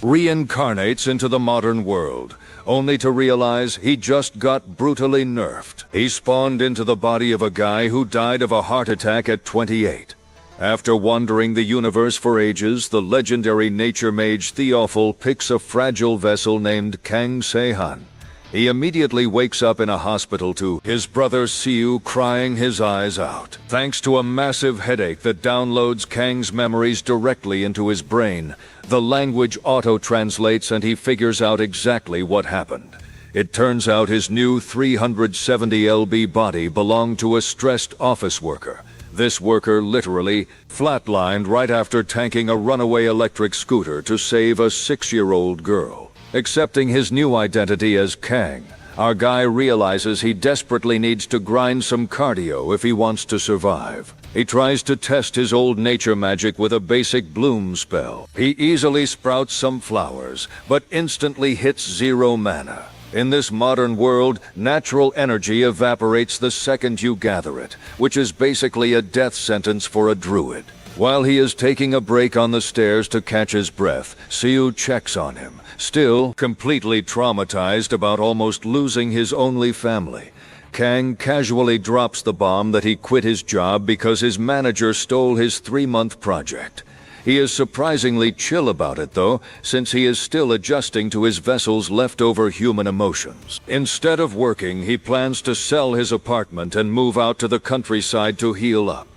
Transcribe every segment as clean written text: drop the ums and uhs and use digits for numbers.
reincarnates into the modern world, only to realize he just got brutally nerfed. He spawned into the body of a guy who died of a heart attack at 28. After wandering the universe for ages, the legendary nature mage Theophil picks a fragile vessel named Kang Se-heon. He immediately wakes up in a hospital to his brother Seoul crying his eyes out. Thanks to a massive headache that downloads Kang's memories directly into his brain, the language auto-translates and he figures out exactly what happened. It turns out his new 370 lb body belonged to a stressed office worker. This worker literally flatlined right after tanking a runaway electric scooter to save a 6-year-old girl. Accepting his new identity as Kang, our guy realizes he desperately needs to grind some cardio if he wants to survive. He tries to test his old nature magic with a basic bloom spell. He easily sprouts some flowers, but instantly hits 0 mana. In this modern world, natural energy evaporates the second you gather it, which is basically a death sentence for a druid. While he is taking a break on the stairs to catch his breath, Seoul checks on him, still completely traumatized about almost losing his only family. Kang casually drops the bomb that he quit his job because his manager stole his 3-month project. He is surprisingly chill about it though, since he is still adjusting to his vessel's leftover human emotions. Instead of working, he plans to sell his apartment and move out to the countryside to heal up.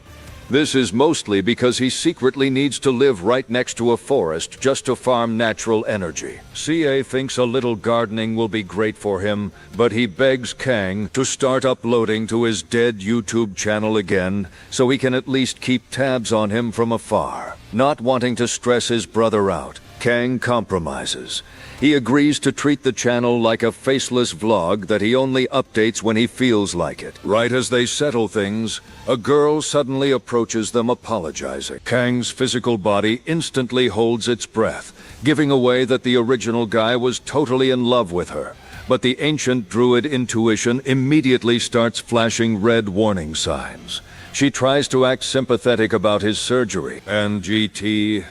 This is mostly because he secretly needs to live right next to a forest just to farm natural energy. CA thinks a little gardening will be great for him, but he begs Kang to start uploading to his dead YouTube channel again so he can at least keep tabs on him from afar. Not wanting to stress his brother out, Kang compromises. He agrees to treat the channel like a faceless vlog that he only updates when he feels like it. Right as they settle things, a girl suddenly approaches them apologizing. Kang's physical body instantly holds its breath, giving away that the original guy was totally in love with her. But the ancient druid intuition immediately starts flashing red warning signs. She tries to act sympathetic about his surgery. NGT,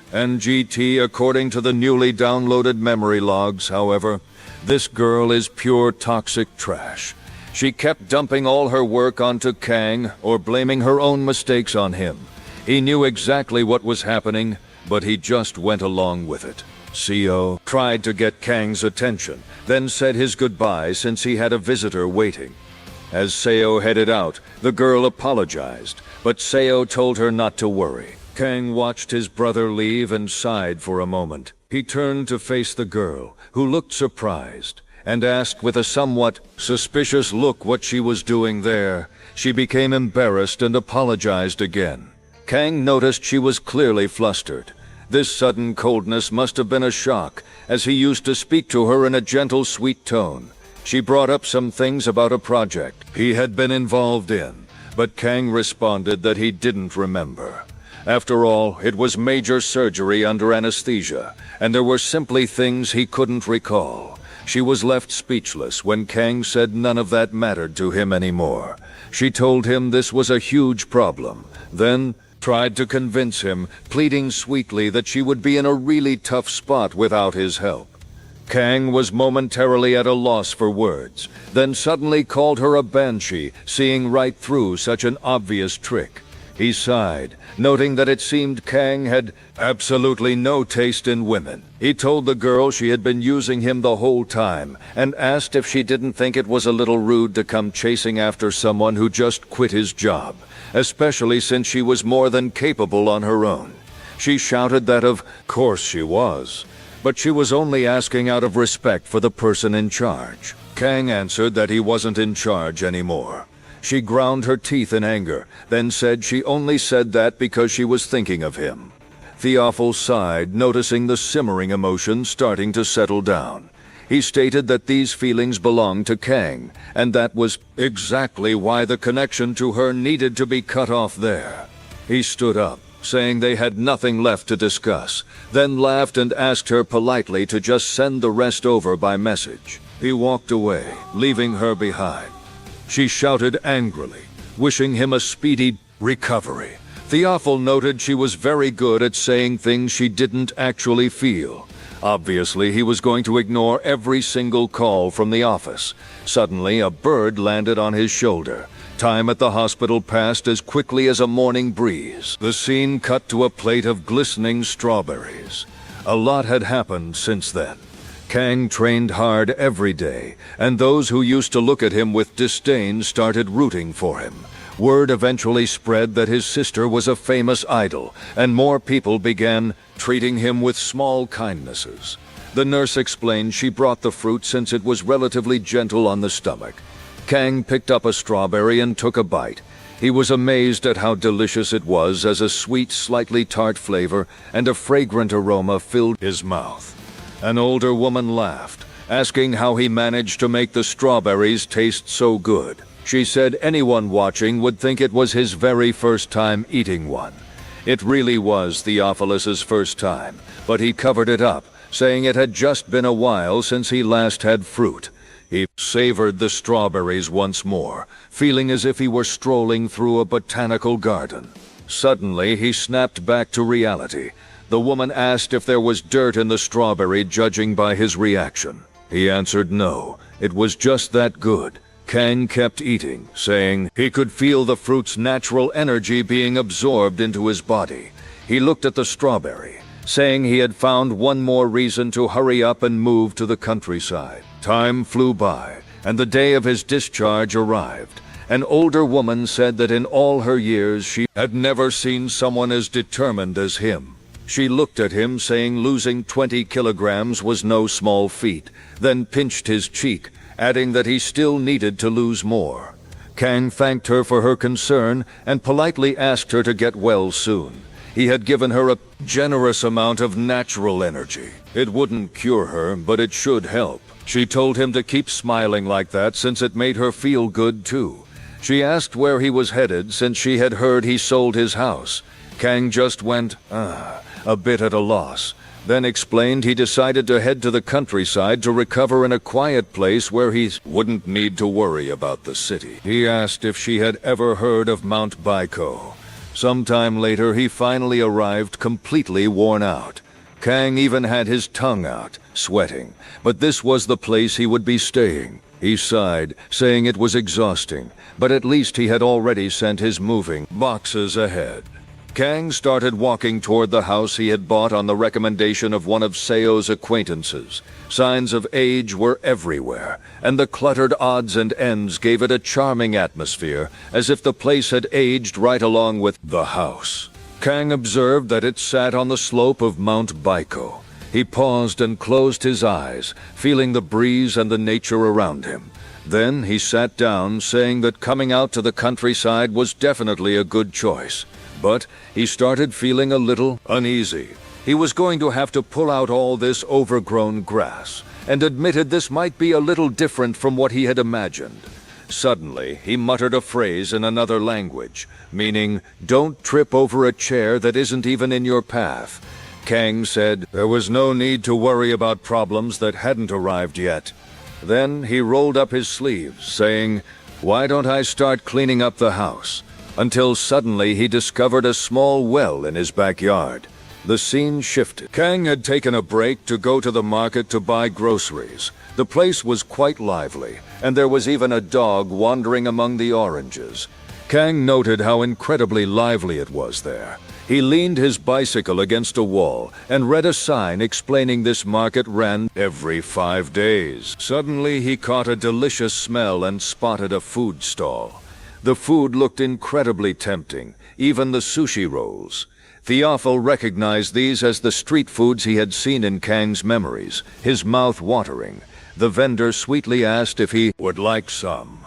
according to the newly downloaded memory logs, however, this girl is pure toxic trash. She kept dumping all her work onto Kang or blaming her own mistakes on him. He knew exactly what was happening, but he just went along with it. Seoul tried to get Kang's attention, then said his goodbye since he had a visitor waiting. As Seoul headed out, the girl apologized, but Seoul told her not to worry. Kang watched his brother leave and sighed for a moment. He turned to face the girl, who looked surprised, and asked with a somewhat suspicious look what she was doing there. She became embarrassed and apologized again. Kang noticed she was clearly flustered. This sudden coldness must have been a shock, as he used to speak to her in a gentle, sweet tone. She brought up some things about a project he had been involved in, but Kang responded that he didn't remember. After all, it was major surgery under anesthesia, and there were simply things he couldn't recall. She was left speechless when Kang said none of that mattered to him anymore. She told him this was a huge problem, then tried to convince him, pleading sweetly that she would be in a really tough spot without his help. Kang was momentarily at a loss for words, then suddenly called her a banshee, seeing right through such an obvious trick. He sighed, noting that it seemed Kang had absolutely no taste in women. He told the girl she had been using him the whole time, and asked if she didn't think it was a little rude to come chasing after someone who just quit his job, especially since she was more than capable on her own. She shouted that of course she was, but she was only asking out of respect for the person in charge. Kang answered that he wasn't in charge anymore. She ground her teeth in anger, then said she only said that because she was thinking of him. Theophil sighed, noticing the simmering emotions starting to settle down. He stated that these feelings belonged to Kang, and that was exactly why the connection to her needed to be cut off there. He stood up, saying they had nothing left to discuss, then laughed and asked her politely to just send the rest over by message. He walked away, leaving her behind. She shouted angrily, wishing him a speedy recovery. Theophil noted she was very good at saying things she didn't actually feel. Obviously, he was going to ignore every single call from the office. Suddenly, a bird landed on his shoulder. Time at the hospital passed as quickly as a morning breeze. The scene cut to a plate of glistening strawberries. A lot had happened since then. Kang trained hard every day, and those who used to look at him with disdain started rooting for him. Word eventually spread that his sister was a famous idol, and more people began treating him with small kindnesses. The nurse explained she brought the fruit since it was relatively gentle on the stomach. Kang picked up a strawberry and took a bite. He was amazed at how delicious it was, as a sweet, slightly tart flavor and a fragrant aroma filled his mouth. An older woman laughed, asking how he managed to make the strawberries taste so good. She said anyone watching would think it was his very first time eating one. It really was Theophilus's first time, but he covered it up, saying it had just been a while since he last had fruit. He savored the strawberries once more, feeling as if he were strolling through a botanical garden. Suddenly, he snapped back to reality. The woman asked if there was dirt in the strawberry, judging by his reaction. He answered no, it was just that good. Kang kept eating, saying he could feel the fruit's natural energy being absorbed into his body. He looked at the strawberry, saying he had found one more reason to hurry up and move to the countryside. Time flew by, and the day of his discharge arrived. An older woman said that in all her years she had never seen someone as determined as him. She looked at him, saying losing 20 kilograms was no small feat, then pinched his cheek, adding that he still needed to lose more. Kang thanked her for her concern and politely asked her to get well soon. He had given her a generous amount of natural energy. It wouldn't cure her, but it should help. She told him to keep smiling like that since it made her feel good too. She asked where he was headed since she had heard he sold his house. Kang just went, a bit at a loss, then explained he decided to head to the countryside to recover in a quiet place where he wouldn't need to worry about the city. He asked if she had ever heard of Mount Baiko. Sometime later, he finally arrived, completely worn out. Kang even had his tongue out, sweating, but this was the place he would be staying. He sighed, saying it was exhausting, but at least he had already sent his moving boxes ahead. Kang started walking toward the house he had bought on the recommendation of one of Seo's acquaintances. Signs of age were everywhere, and the cluttered odds and ends gave it a charming atmosphere, as if the place had aged right along with the house. Kang observed that it sat on the slope of Mount Baiko. He paused and closed his eyes, feeling the breeze and the nature around him. Then he sat down, saying that coming out to the countryside was definitely a good choice. But he started feeling a little uneasy. He was going to have to pull out all this overgrown grass, and admitted this might be a little different from what he had imagined. Suddenly, he muttered a phrase in another language, meaning, "Don't trip over a chair that isn't even in your path." Kang said there was no need to worry about problems that hadn't arrived yet. Then he rolled up his sleeves, saying, "Why don't I start cleaning up the house?" Until suddenly he discovered a small well in his backyard. The scene shifted. Kang had taken a break to go to the market to buy groceries. The place was quite lively, and there was even a dog wandering among the oranges. Kang noted how incredibly lively it was there. He leaned his bicycle against a wall and read a sign explaining this market ran every 5 days. Suddenly he caught a delicious smell and spotted a food stall. The food looked incredibly tempting, even the sushi rolls. Theophil recognized these as the street foods he had seen in Kang's memories, his mouth watering. The vendor sweetly asked if he would like some.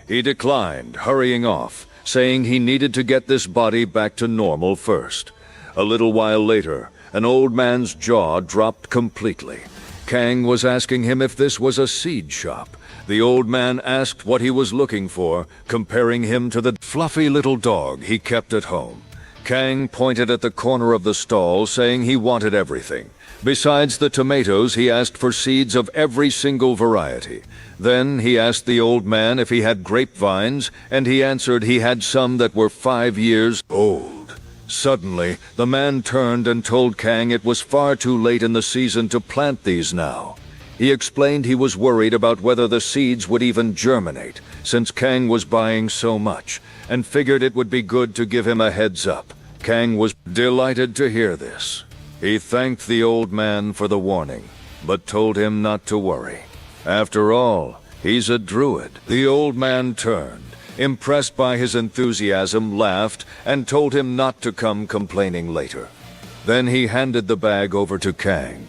He declined, hurrying off, saying he needed to get this body back to normal first. A little while later, an old man's jaw dropped completely. Kang was asking him if this was a seed shop. The old man asked what he was looking for, comparing him to the fluffy little dog he kept at home. Kang pointed at the corner of the stall, saying he wanted everything. Besides the tomatoes, he asked for seeds of every single variety. Then he asked the old man if he had grapevines, and he answered he had some that were 5 years old. Suddenly, the man turned and told Kang it was far too late in the season to plant these now. He explained he was worried about whether the seeds would even germinate, since Kang was buying so much, and figured it would be good to give him a heads up. Kang was delighted to hear this. He thanked the old man for the warning, but told him not to worry. After all, he's a druid. The old man turned, impressed by his enthusiasm, laughed, and told him not to come complaining later. Then he handed the bag over to Kang.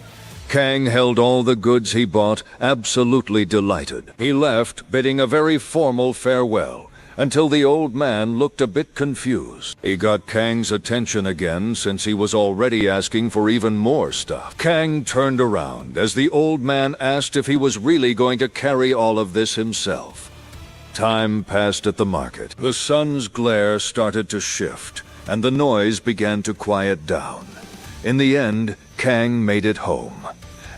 Kang held all the goods he bought, absolutely delighted. He left, bidding a very formal farewell, until the old man looked a bit confused. He got Kang's attention again, since he was already asking for even more stuff. Kang turned around as the old man asked if he was really going to carry all of this himself. Time passed at the market. The sun's glare started to shift, and the noise began to quiet down. In the end, Kang made it home.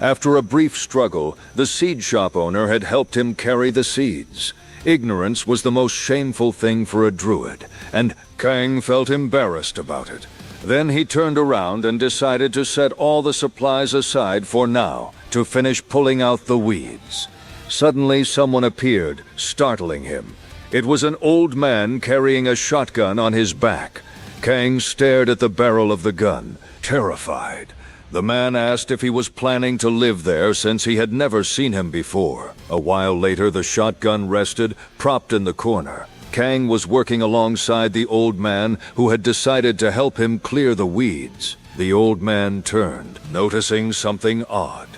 After a brief struggle, the seed shop owner had helped him carry the seeds. Ignorance was the most shameful thing for a druid, and Kang felt embarrassed about it. Then he turned around and decided to set all the supplies aside for now, to finish pulling out the weeds. Suddenly someone appeared, startling him. It was an old man carrying a shotgun on his back. Kang stared at the barrel of the gun, terrified. The man asked if he was planning to live there, since he had never seen him before. A while later, the shotgun rested, propped in the corner. Kang was working alongside the old man, who had decided to help him clear the weeds. The old man turned, noticing something odd.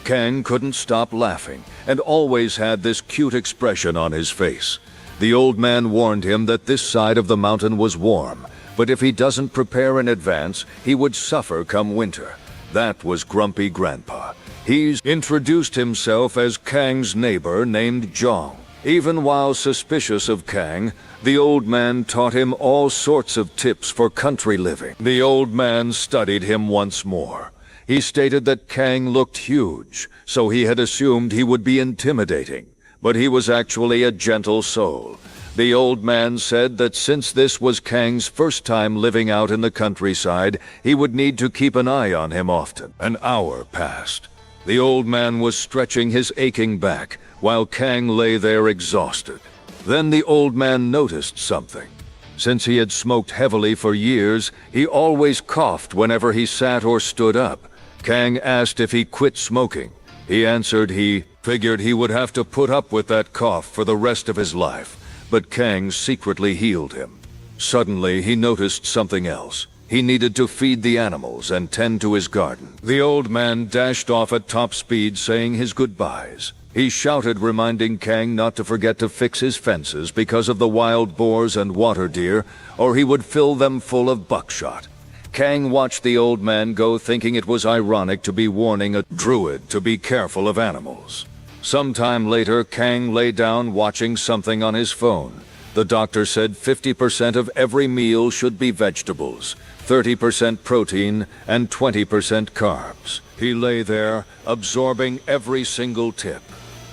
Kang couldn't stop laughing, and always had this cute expression on his face. The old man warned him that this side of the mountain was warm, but if he doesn't prepare in advance, he would suffer come winter. That was Grumpy Grandpa. He's introduced himself as Kang's neighbor named Jong. Even while suspicious of Kang, the old man taught him all sorts of tips for country living. The old man studied him once more. He stated that Kang looked huge, so he had assumed he would be intimidating, but he was actually a gentle soul. The old man said that since this was Kang's first time living out in the countryside, he would need to keep an eye on him often. An hour passed. The old man was stretching his aching back, while Kang lay there exhausted. Then the old man noticed something. Since he had smoked heavily for years, he always coughed whenever he sat or stood up. Kang asked if he quit smoking. He answered he figured he would have to put up with that cough for the rest of his life. But Kang secretly healed him. Suddenly, he noticed something else. He needed to feed the animals and tend to his garden. The old man dashed off at top speed, saying his goodbyes. He shouted, reminding Kang not to forget to fix his fences because of the wild boars and water deer, or he would fill them full of buckshot. Kang watched the old man go, thinking it was ironic to be warning a druid to be careful of animals. Sometime later, Kang lay down watching something on his phone. The doctor said 50% of every meal should be vegetables, 30% protein, and 20% carbs. He lay there, absorbing every single tip.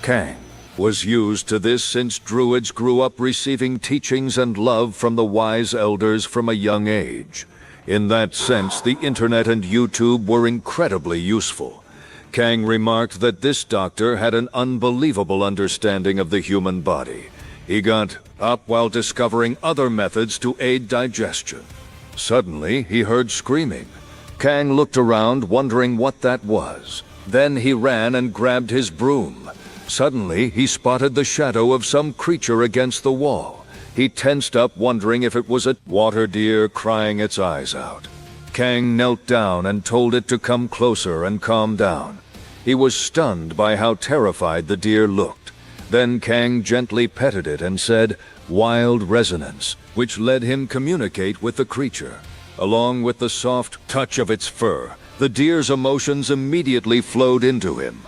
Kang was used to this since druids grew up receiving teachings and love from the wise elders from a young age. In that sense, the internet and YouTube were incredibly useful. Kang remarked that this doctor had an unbelievable understanding of the human body. He got up while discovering other methods to aid digestion. Suddenly, he heard screaming. Kang looked around, wondering what that was. Then he ran and grabbed his broom. Suddenly, he spotted the shadow of some creature against the wall. He tensed up, wondering if it was a water deer crying its eyes out. Kang knelt down and told it to come closer and calm down. He was stunned by how terrified the deer looked. Then Kang gently petted it and said, "Wild resonance," which let him communicate with the creature. Along with the soft touch of its fur, the deer's emotions immediately flowed into him.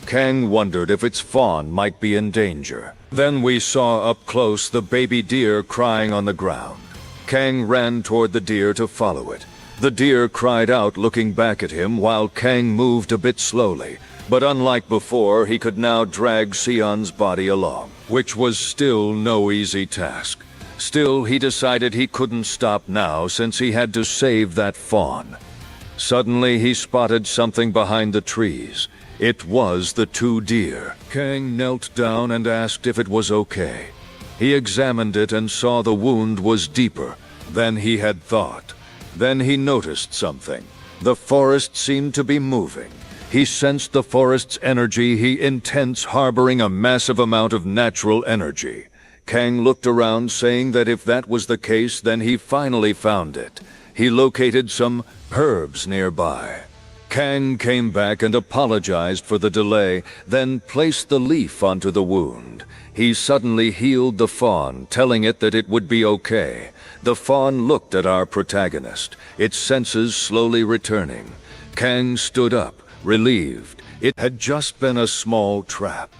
Kang wondered if its fawn might be in danger. Then we saw up close the baby deer crying on the ground. Kang ran toward the deer to follow it. The deer cried out, looking back at him, while Kang moved a bit slowly. But unlike before, he could now drag Se-heon's body along, which was still no easy task. Still, he decided he couldn't stop now since he had to save that fawn. Suddenly, he spotted something behind the trees. It was the two deer. Kang knelt down and asked if it was okay. He examined it and saw the wound was deeper than he had thought. Then he noticed something. The forest seemed to be moving. He sensed the forest's energy, he intense, harboring a massive amount of natural energy. Kang looked around, saying that if that was the case, then he finally found it. He located some herbs nearby. Kang came back and apologized for the delay, then placed the leaf onto the wound. He suddenly healed the fawn, telling it that it would be okay. The fawn looked at our protagonist, its senses slowly returning. Kang stood up, relieved. It had just been a small trap.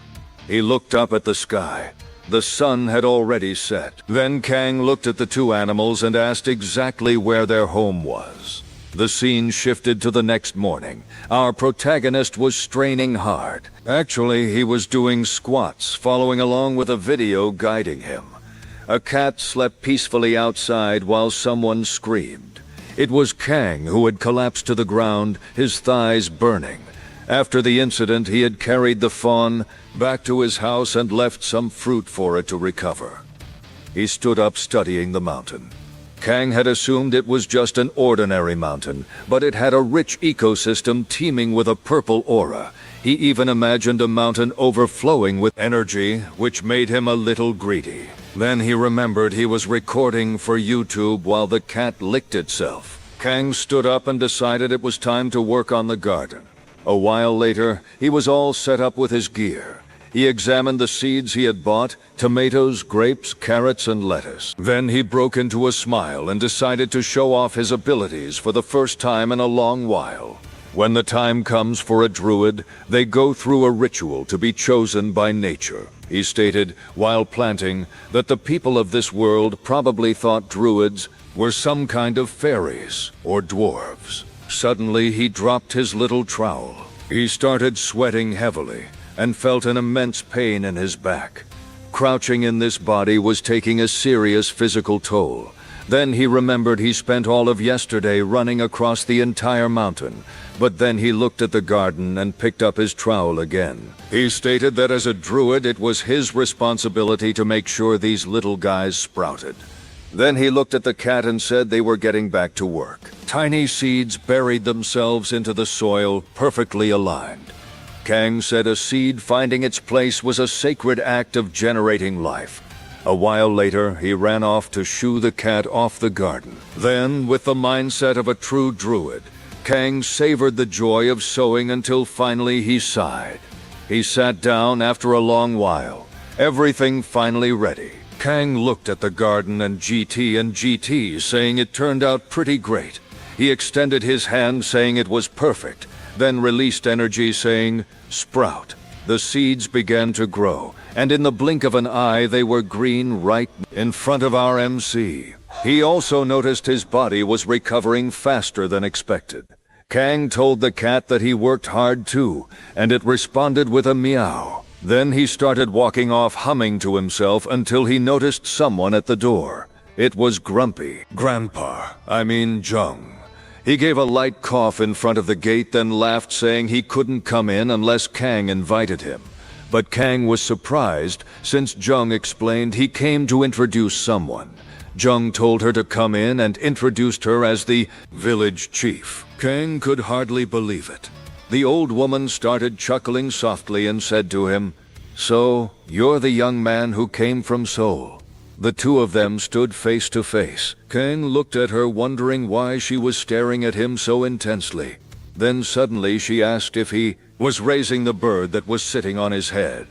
He looked up at the sky. The sun had already set. Then Kang looked at the two animals and asked exactly where their home was. The scene shifted to the next morning. Our protagonist was straining hard. Actually, he was doing squats, following along with a video guiding him. A cat slept peacefully outside while someone screamed. It was Kang, who had collapsed to the ground, his thighs burning. After the incident, he had carried the fawn back to his house and left some fruit for it to recover. He stood up studying the mountain. Kang had assumed it was just an ordinary mountain, but it had a rich ecosystem teeming with a purple aura. He even imagined a mountain overflowing with energy, which made him a little greedy. Then he remembered he was recording for YouTube while the cat licked itself. Kang stood up and decided it was time to work on the garden. A while later, he was all set up with his gear. He examined the seeds he had bought, tomatoes, grapes, carrots, and lettuce. Then he broke into a smile and decided to show off his abilities for the first time in a long while. When the time comes for a druid, they go through a ritual to be chosen by nature. He stated, while planting, that the people of this world probably thought druids were some kind of fairies or dwarves. Suddenly, he dropped his little trowel. He started sweating heavily and felt an immense pain in his back. Crouching in this body was taking a serious physical toll. Then he remembered he spent all of yesterday running across the entire mountain, but then he looked at the garden and picked up his trowel again. He stated that as a druid, it was his responsibility to make sure these little guys sprouted. Then he looked at the cat and said they were getting back to work. Tiny seeds buried themselves into the soil, perfectly aligned. Kang said a seed finding its place was a sacred act of generating life. A while later, he ran off to shoo the cat off the garden. Then, with the mindset of a true druid, Kang savored the joy of sowing until finally he sighed. He sat down after a long while, everything finally ready. Kang looked at the garden and GT, saying it turned out pretty great. He extended his hand, saying it was perfect, then released energy, saying, "Sprout." The seeds began to grow, and in the blink of an eye they were green right in front of our MC. He also noticed his body was recovering faster than expected. Kang told the cat that he worked hard too, and it responded with a meow. Then he started walking off, humming to himself until he noticed someone at the door. It was Grumpy. Jung. He gave a light cough in front of the gate, then laughed, saying he couldn't come in unless Kang invited him. But Kang was surprised, since Jung explained he came to introduce someone. Jung told her to come in and introduced her as the village chief. Kang could hardly believe it. The old woman started chuckling softly and said to him, "So, you're the young man who came from Seoul." The two of them stood face to face. Kang looked at her, wondering why she was staring at him so intensely. Then suddenly she asked if he was raising the bird that was sitting on his head.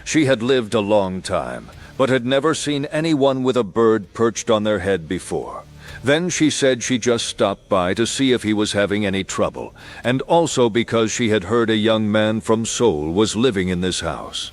She had lived a long time, but had never seen anyone with a bird perched on their head before. Then she said she just stopped by to see if he was having any trouble, and also because she had heard a young man from Seoul was living in this house.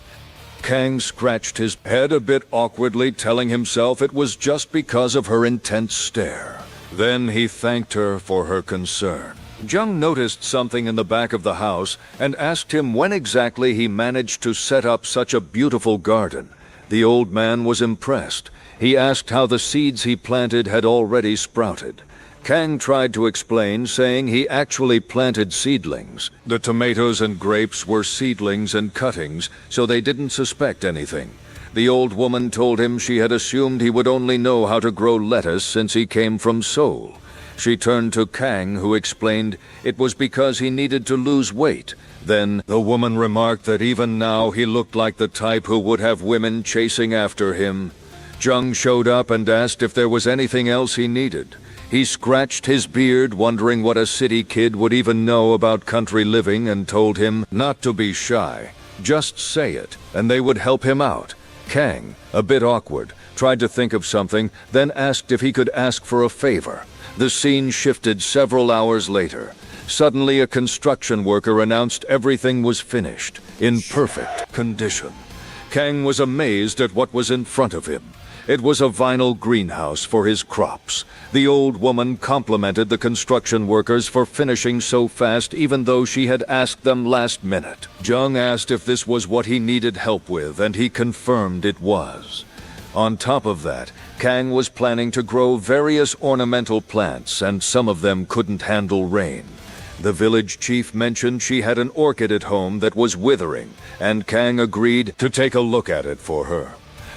Kang scratched his head a bit awkwardly, telling himself it was just because of her intense stare. Then he thanked her for her concern. Jung noticed something in the back of the house and asked him when exactly he managed to set up such a beautiful garden. The old man was impressed. He asked how the seeds he planted had already sprouted. Kang tried to explain, saying he actually planted seedlings. The tomatoes and grapes were seedlings and cuttings, so they didn't suspect anything. The old woman told him she had assumed he would only know how to grow lettuce since he came from Seoul. She turned to Kang, who explained it was because he needed to lose weight. Then the woman remarked that even now he looked like the type who would have women chasing after him. Jung showed up and asked if there was anything else he needed. He scratched his beard, wondering what a city kid would even know about country living, and told him not to be shy. Just say it, and they would help him out. Kang, a bit awkward, tried to think of something, then asked if he could ask for a favor. The scene shifted several hours later. Suddenly, a construction worker announced everything was finished, in perfect condition. Kang was amazed at what was in front of him. It was a vinyl greenhouse for his crops. The old woman complimented the construction workers for finishing so fast, even though she had asked them last minute. Jung asked if this was what he needed help with, and he confirmed it was. On top of that, Kang was planning to grow various ornamental plants, and some of them couldn't handle rain. The village chief mentioned she had an orchid at home that was withering, and Kang agreed to take a look at it for her.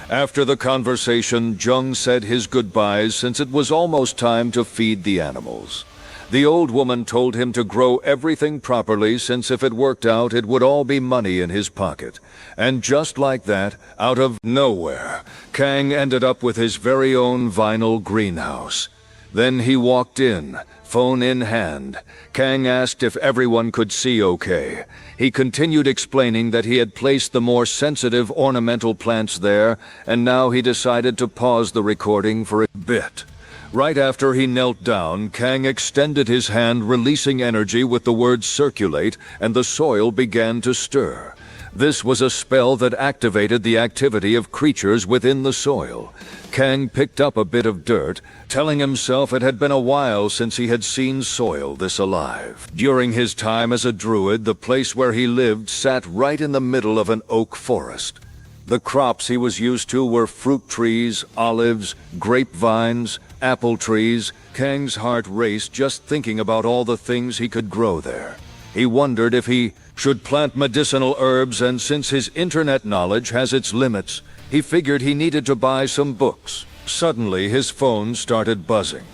After the conversation, Jung said his goodbyes since it was almost time to feed the animals. The old woman told him to grow everything properly, since if it worked out, it would all be money in his pocket. And just like that, out of nowhere, Kang ended up with his very own vinyl greenhouse. Then he walked in, phone in hand. Kang asked if everyone could see okay. He continued explaining that he had placed the more sensitive ornamental plants there, and now he decided to pause the recording for a bit. Right after he knelt down, Kang extended his hand, releasing energy with the word circulate, and the soil began to stir. This was a spell that activated the activity of creatures within the soil. Kang picked up a bit of dirt, telling himself it had been a while since he had seen soil this alive. During his time as a druid, the place where he lived sat right in the middle of an oak forest. The crops he was used to were fruit trees, olives, grapevines, apple trees. Kang's heart raced just thinking about all the things he could grow there. He wondered if he should plant medicinal herbs, and since his internet knowledge has its limits, he figured he needed to buy some books. Suddenly, his phone started buzzing.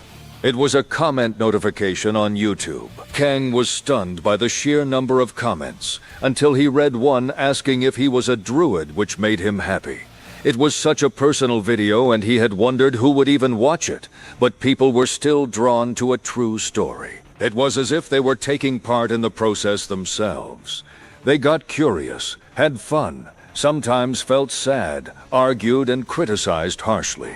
It was a comment notification on YouTube. Kang was stunned by the sheer number of comments, until he read one asking if he was a druid, which made him happy. It was such a personal video, and he had wondered who would even watch it, but people were still drawn to a true story. It was as if they were taking part in the process themselves. They got curious, had fun, sometimes felt sad, argued, and criticized harshly.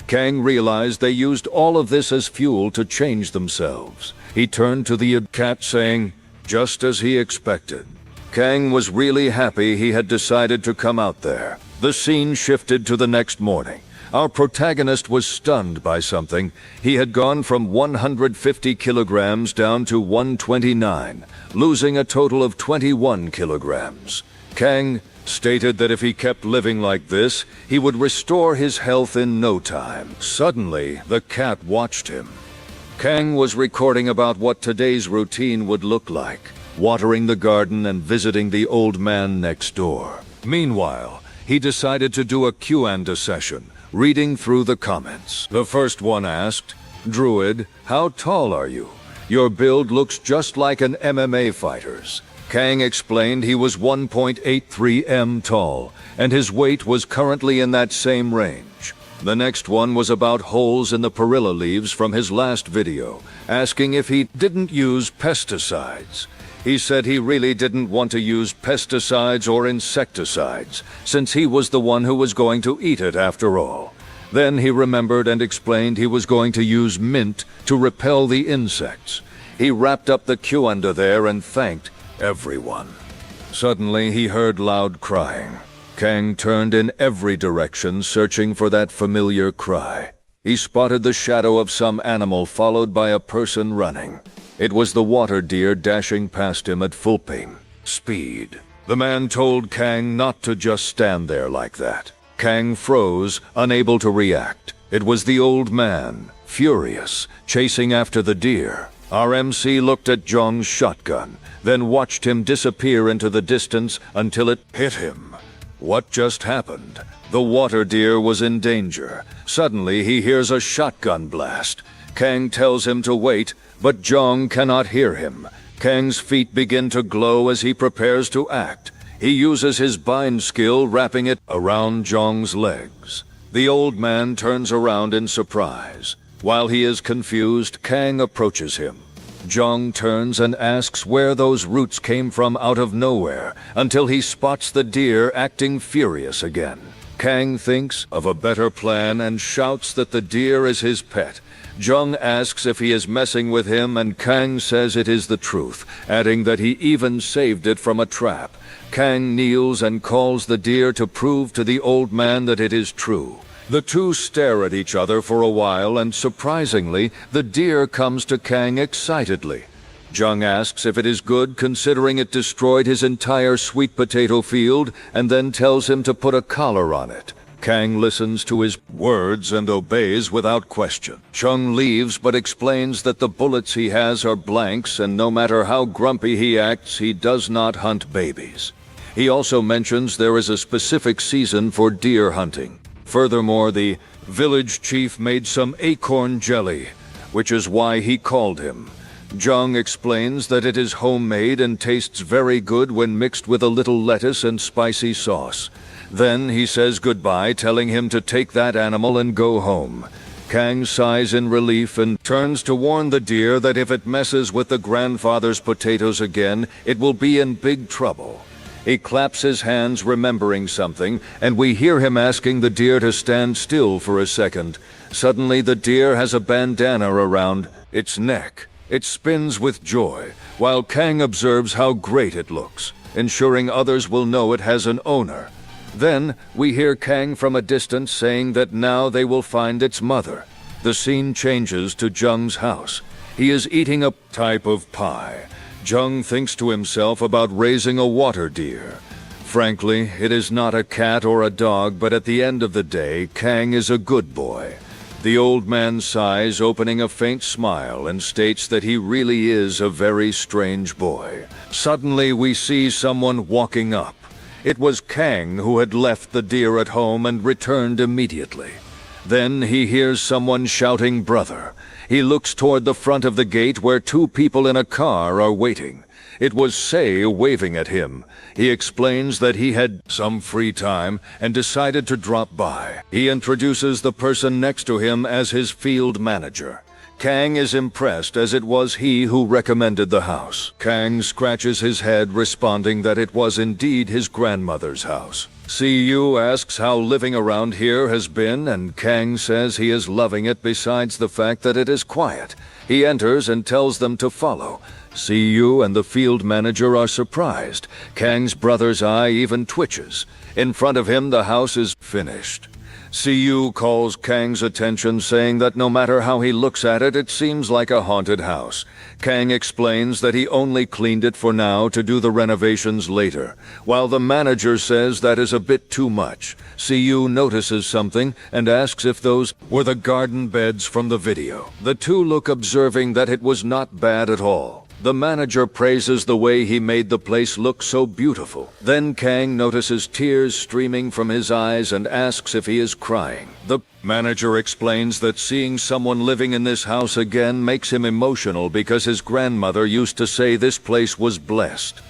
Kang realized they used all of this as fuel to change themselves. He turned to the cat, saying, just as he expected. Kang was really happy he had decided to come out there. The scene shifted to the next morning. Our protagonist was stunned by something. He had gone from 150 kilograms down to 129, losing a total of 21 kilograms. Kang stated that if he kept living like this, he would restore his health in no time. Suddenly, the cat watched him. Kang was recording about what today's routine would look like, watering the garden and visiting the old man next door. Meanwhile, he decided to do a Q&A session, reading through the comments. The first one asked, "Druid, how tall are you? Your build looks just like an MMA fighter's." Kang explained he was 1.83 m tall, and his weight was currently in that same range. The next one was about holes in the perilla leaves from his last video, asking if he didn't use pesticides. He said he really didn't want to use pesticides or insecticides, since he was the one who was going to eat it after all. Then he remembered and explained he was going to use mint to repel the insects. He wrapped up the Q&A there and thanked everyone. Suddenly he heard loud crying. Kang turned in every direction, searching for that familiar cry. He spotted the shadow of some animal, followed by a person running. It was the water deer dashing past him at full speed. The man told Kang not to just stand there like that. Kang froze, unable to react. It was the old man, furious, chasing after the deer. Our MC looked at Zhong's shotgun, then watched him disappear into the distance until it hit him. What just happened? The water deer was in danger. Suddenly he hears a shotgun blast. Kang tells him to wait, but Zhong cannot hear him. Kang's feet begin to glow as he prepares to act. He uses his bind skill, wrapping it around Zhong's legs. The old man turns around in surprise. While he is confused, Kang approaches him. Zhong turns and asks where those roots came from out of nowhere, until he spots the deer acting furious again. Kang thinks of a better plan and shouts that the deer is his pet. Zhong asks if he is messing with him, and Kang says it is the truth, adding that he even saved it from a trap. Kang kneels and calls the deer to prove to the old man that it is true. The two stare at each other for a while, and surprisingly, the deer comes to Kang excitedly. Zhong asks if it is good considering it destroyed his entire sweet potato field, and then tells him to put a collar on it. Kang listens to his words and obeys without question. Zhong leaves but explains that the bullets he has are blanks, and no matter how grumpy he acts, he does not hunt babies. He also mentions there is a specific season for deer hunting. Furthermore, the village chief made some acorn jelly, which is why he called him. Zhong explains that it is homemade and tastes very good when mixed with a little lettuce and spicy sauce. Then he says goodbye, telling him to take that animal and go home. Kang sighs in relief and turns to warn the deer that if it messes with the grandfather's potatoes again, it will be in big trouble. He claps his hands, remembering something, and we hear him asking the deer to stand still for a second. Suddenly the deer has a bandana around its neck. It spins with joy, while Kang observes how great it looks, ensuring others will know it has an owner. Then we hear Kang from a distance saying that now they will find its mother. The scene changes to Zhong's house. He is eating a type of pie. Zhong thinks to himself about raising a water deer. Frankly, it is not a cat or a dog, but at the end of the day, Kang is a good boy. The old man sighs, opening a faint smile, and states that he really is a very strange boy. Suddenly we see someone walking up. It was Kang, who had left the deer at home and returned immediately. Then he hears someone shouting, "Brother." He looks toward the front of the gate where two people in a car are waiting. It was Se waving at him. He explains that he had some free time and decided to drop by. He introduces the person next to him as his field manager. Kang is impressed, as it was he who recommended the house. Kang scratches his head, responding that it was indeed his grandmother's house. Siyu asks how living around here has been, and Kang says he is loving it besides the fact that it is quiet. He enters and tells them to follow. Siyu and the field manager are surprised. Kang's brother's eye even twitches. In front of him, the house is finished. Siyu calls Kang's attention, saying that no matter how he looks at it, it seems like a haunted house. Kang explains that he only cleaned it for now to do the renovations later, while the manager says that is a bit too much. Siyu notices something and asks if those were the garden beds from the video. The two look, observing that it was not bad at all. The manager praises the way he made the place look so beautiful. Then Kang notices tears streaming from his eyes and asks if he is crying. The manager explains that seeing someone living in this house again makes him emotional because his grandmother used to say this place was blessed.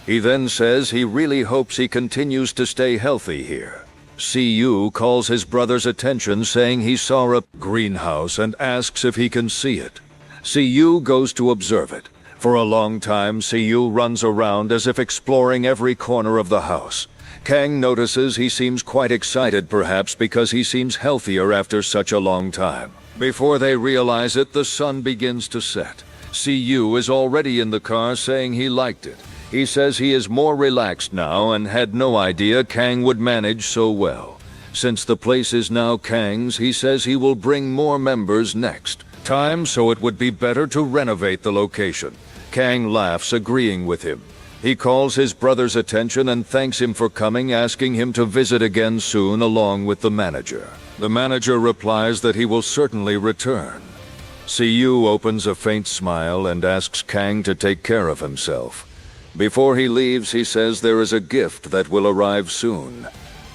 He then says he really hopes he continues to stay healthy here. Siyu calls his brother's attention, saying he saw a greenhouse and asks if he can see it. Siyu goes to observe it. For a long time, Siyu runs around as if exploring every corner of the house. Kang notices he seems quite excited, perhaps because he seems healthier after such a long time. Before they realize it, the sun begins to set. Siyu is already in the car, saying he liked it. He says he is more relaxed now and had no idea Kang would manage so well. Since the place is now Kang's, he says he will bring more members next time, so it would be better to renovate the location. Kang laughs, agreeing with him. He calls his brother's attention and thanks him for coming, asking him to visit again soon along with the manager. The manager replies that he will certainly return. Se-heon opens a faint smile and asks Kang to take care of himself. Before he leaves, he says there is a gift that will arrive soon.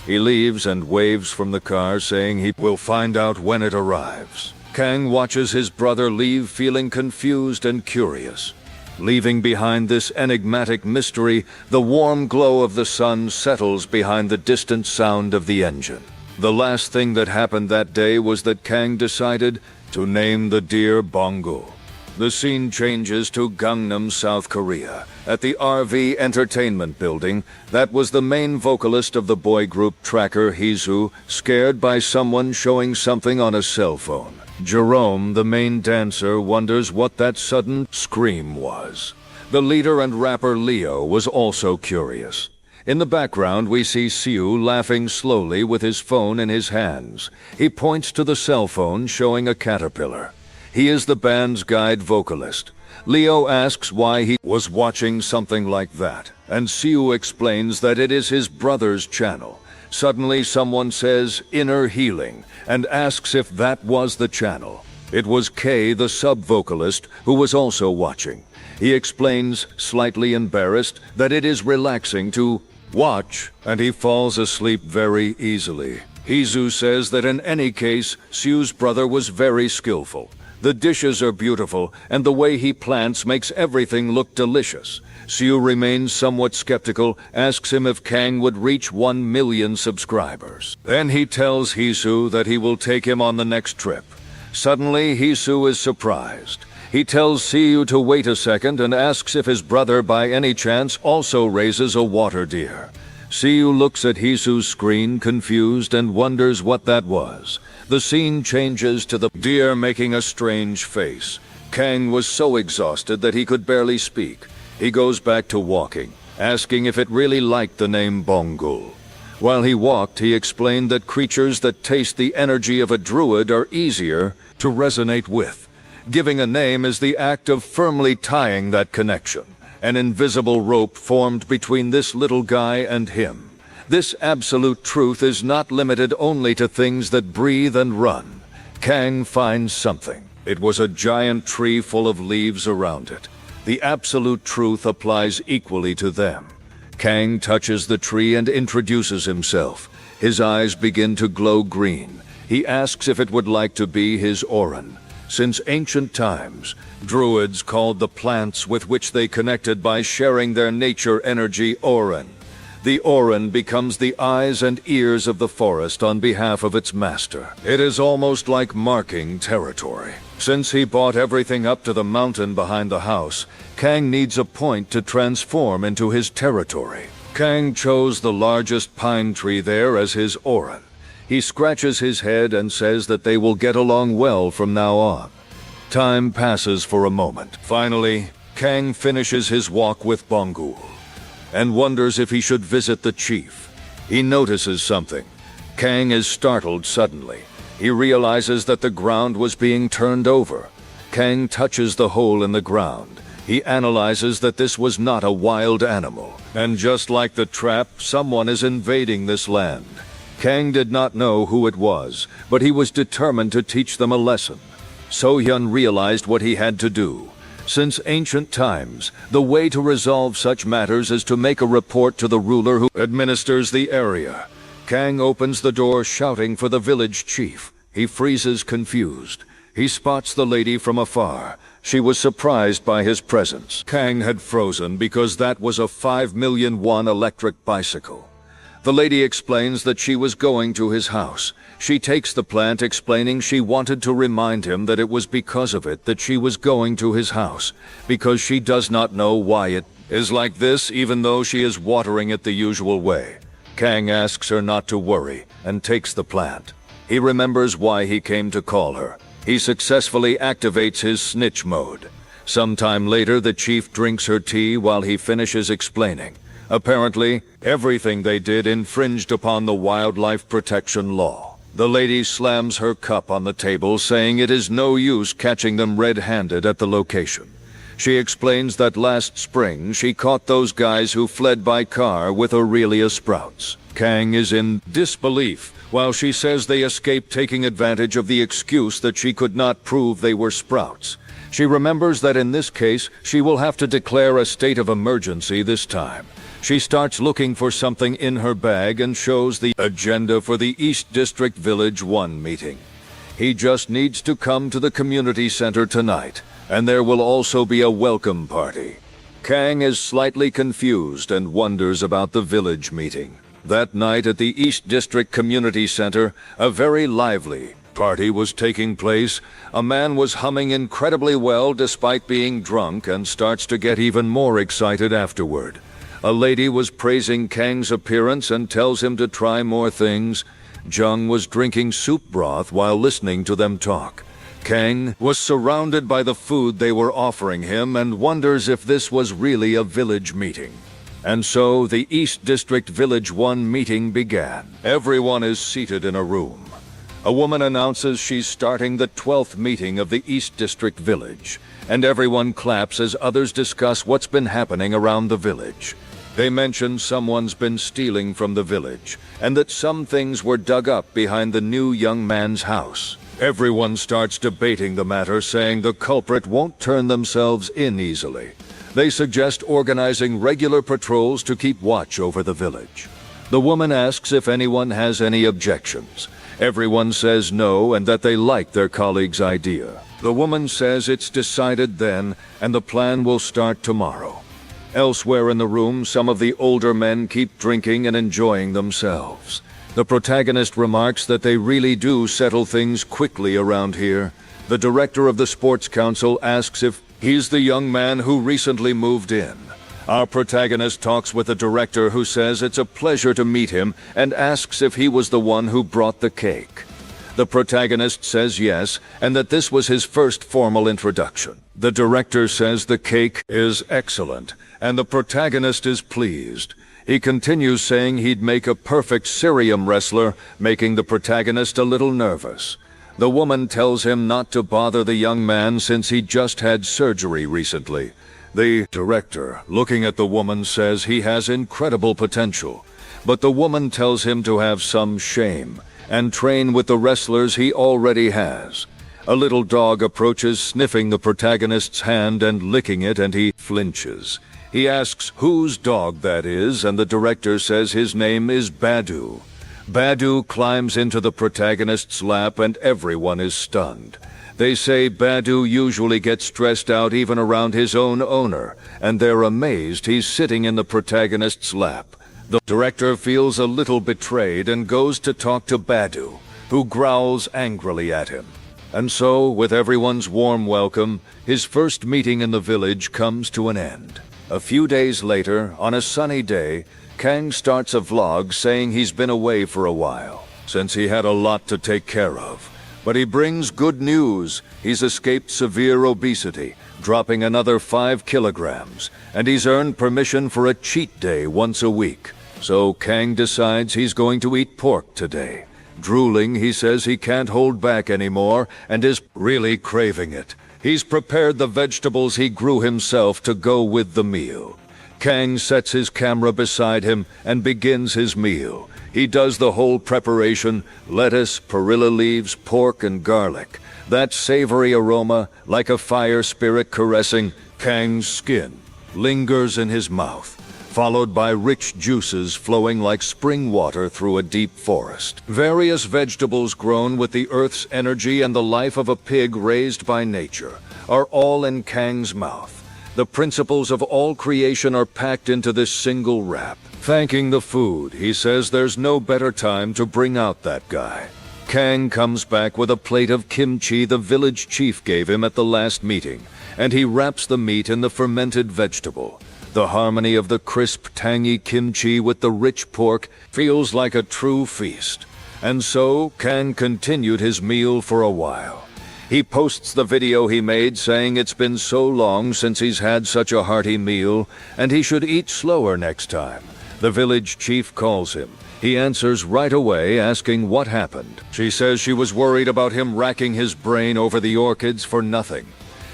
He leaves and waves from the car, saying he will find out when it arrives. Kang watches his brother leave, feeling confused and curious. Leaving behind this enigmatic mystery, the warm glow of the sun settles behind the distant sound of the engine. The last thing that happened that day was that Kang decided to name the deer Bongul. The scene changes to Gangnam, South Korea. At the RV Entertainment Building, that was the main vocalist of the boy group Tracker, Hisu, scared by someone showing something on a cell phone. Jerome, the main dancer, wonders what that sudden scream was. The leader and rapper Leo was also curious. In the background, we see Se-heon laughing slowly with his phone in his hands. He points to the cell phone showing a caterpillar. He is the band's guide vocalist. Leo asks why he was watching something like that, and Se-heon explains that it is his brother's channel. Suddenly, someone says, "Inner Healing," and asks if that was the channel. It was Kay, the sub-vocalist, who was also watching. He explains, slightly embarrassed, that it is relaxing to watch, and he falls asleep very easily. Hisu says that in any case, Se-heon's brother was very skillful. The dishes are beautiful, and the way he plants makes everything look delicious. Se-heon remains somewhat skeptical, asks him if Kang would reach 1 million subscribers. Then he tells Hisu that he will take him on the next trip. Suddenly, Hisu is surprised. He tells Se-heon to wait a second and asks if his brother by any chance also raises a water deer. Se-heon looks at Hisu's screen, confused, and wonders what that was. The scene changes to the deer making a strange face. Kang was so exhausted that he could barely speak. He goes back to walking, asking if it really liked the name Bongul. While he walked, he explained that creatures that taste the energy of a druid are easier to resonate with. Giving a name is the act of firmly tying that connection. An invisible rope formed between this little guy and him. This absolute truth is not limited only to things that breathe and run. Kang finds something. It was a giant tree full of leaves around it. The absolute truth applies equally to them. Kang touches the tree and introduces himself. His eyes begin to glow green. He asks if it would like to be his Orin. Since ancient times, Druids called the plants with which they connected by sharing their nature energy Orin. The Orin becomes the eyes and ears of the forest on behalf of its master. It is almost like marking territory. Since he bought everything up to the mountain behind the house, Kang needs a point to transform into his territory. Kang chose the largest pine tree there as his Orin. He scratches his head and says that they will get along well from now on. Time passes for a moment. Finally, Kang finishes his walk with Bongul and wonders if he should visit the chief. He notices something. Kang is startled suddenly. He realizes that the ground was being turned over. Kang touches the hole in the ground. He analyzes that this was not a wild animal. And just like the trap, someone is invading this land. Kang did not know who it was, but he was determined to teach them a lesson. Se-heon realized what he had to do. Since ancient times, the way to resolve such matters is to make a report to the ruler who administers the area. Kang opens the door shouting for the village chief. He freezes confused. He spots the lady from afar. She was surprised by his presence. Kang had frozen because that was a 5 million won electric bicycle. The lady explains that she was going to his house. She takes the plant, explaining she wanted to remind him that it was because of it that she was going to his house, because she does not know why it is like this, even though she is watering it the usual way. Kang asks her not to worry and takes the plant. He remembers why he came to call her. He successfully activates his snitch mode. Sometime later, the chief drinks her tea while he finishes explaining. Apparently, everything they did infringed upon the wildlife protection law. The lady slams her cup on the table, saying it is no use catching them red-handed at the location. She explains that last spring she caught those guys who fled by car with Aurelia Sprouts. Kang is in disbelief, while she says they escaped taking advantage of the excuse that she could not prove they were Sprouts. She remembers that in this case, she will have to declare a state of emergency this time. She starts looking for something in her bag and shows the agenda for the East District Village 1 meeting. He just needs to come to the community center tonight, and there will also be a welcome party. Kang is slightly confused and wonders about the village meeting. That night at the East District Community Center, a very lively party was taking place. A man was humming incredibly well despite being drunk and starts to get even more excited afterward. A lady was praising Kang's appearance and tells him to try more things. Jung was drinking soup broth while listening to them talk. Kang was surrounded by the food they were offering him and wonders if this was really a village meeting. And so the East District Village 1 meeting began. Everyone is seated in a room. A woman announces she's starting the 12th meeting of the East District Village, and everyone claps as others discuss what's been happening around the village. They mention someone's been stealing from the village, and that some things were dug up behind the new young man's house. Everyone starts debating the matter, saying the culprit won't turn themselves in easily. They suggest organizing regular patrols to keep watch over the village. The woman asks if anyone has any objections. Everyone says no and that they like their colleague's idea. The woman says it's decided then, and the plan will start tomorrow. Elsewhere in the room, some of the older men keep drinking and enjoying themselves. The protagonist remarks that they really do settle things quickly around here. The director of the Sports Council asks if he's the young man who recently moved in. Our protagonist talks with the director, who says it's a pleasure to meet him and asks if he was the one who brought the cake. The protagonist says yes, and that this was his first formal introduction. The director says the cake is excellent, and the protagonist is pleased. He continues saying he'd make a perfect Syrium wrestler, making the protagonist a little nervous. The woman tells him not to bother the young man since he just had surgery recently. The director, looking at the woman, says he has incredible potential, but the woman tells him to have some shame and train with the wrestlers he already has. A little dog approaches, sniffing the protagonist's hand and licking it, and he flinches. He asks whose dog that is, and the director says his name is Badu. Badu climbs into the protagonist's lap and everyone is stunned. They say Badu usually gets stressed out even around his own owner, and they're amazed he's sitting in the protagonist's lap. The director feels a little betrayed and goes to talk to Badu, who growls angrily at him. And so, with everyone's warm welcome, his first meeting in the village comes to an end. A few days later, on a sunny day, Kang starts a vlog saying he's been away for a while, since he had a lot to take care of. But he brings good news. He's escaped severe obesity, dropping another 5 kilograms, and he's earned permission for a cheat day once a week. So Kang decides he's going to eat pork today. Drooling, he says he can't hold back anymore and is really craving it. He's prepared the vegetables he grew himself to go with the meal. Kang sets his camera beside him and begins his meal. He does the whole preparation: lettuce, perilla leaves, pork, and garlic. That savory aroma, like a fire spirit caressing Kang's skin, lingers in his mouth, followed by rich juices flowing like spring water through a deep forest. Various vegetables grown with the earth's energy and the life of a pig raised by nature are all in Kang's mouth. The principles of all creation are packed into this single wrap. Thanking the food, he says there's no better time to bring out that guy. Kang comes back with a plate of kimchi the village chief gave him at the last meeting, and he wraps the meat in the fermented vegetable. The harmony of the crisp, tangy kimchi with the rich pork feels like a true feast. And so, Kang continued his meal for a while. He posts the video he made saying it's been so long since he's had such a hearty meal, and he should eat slower next time. The village chief calls him. He answers right away, asking what happened. She says she was worried about him racking his brain over the orchids for nothing.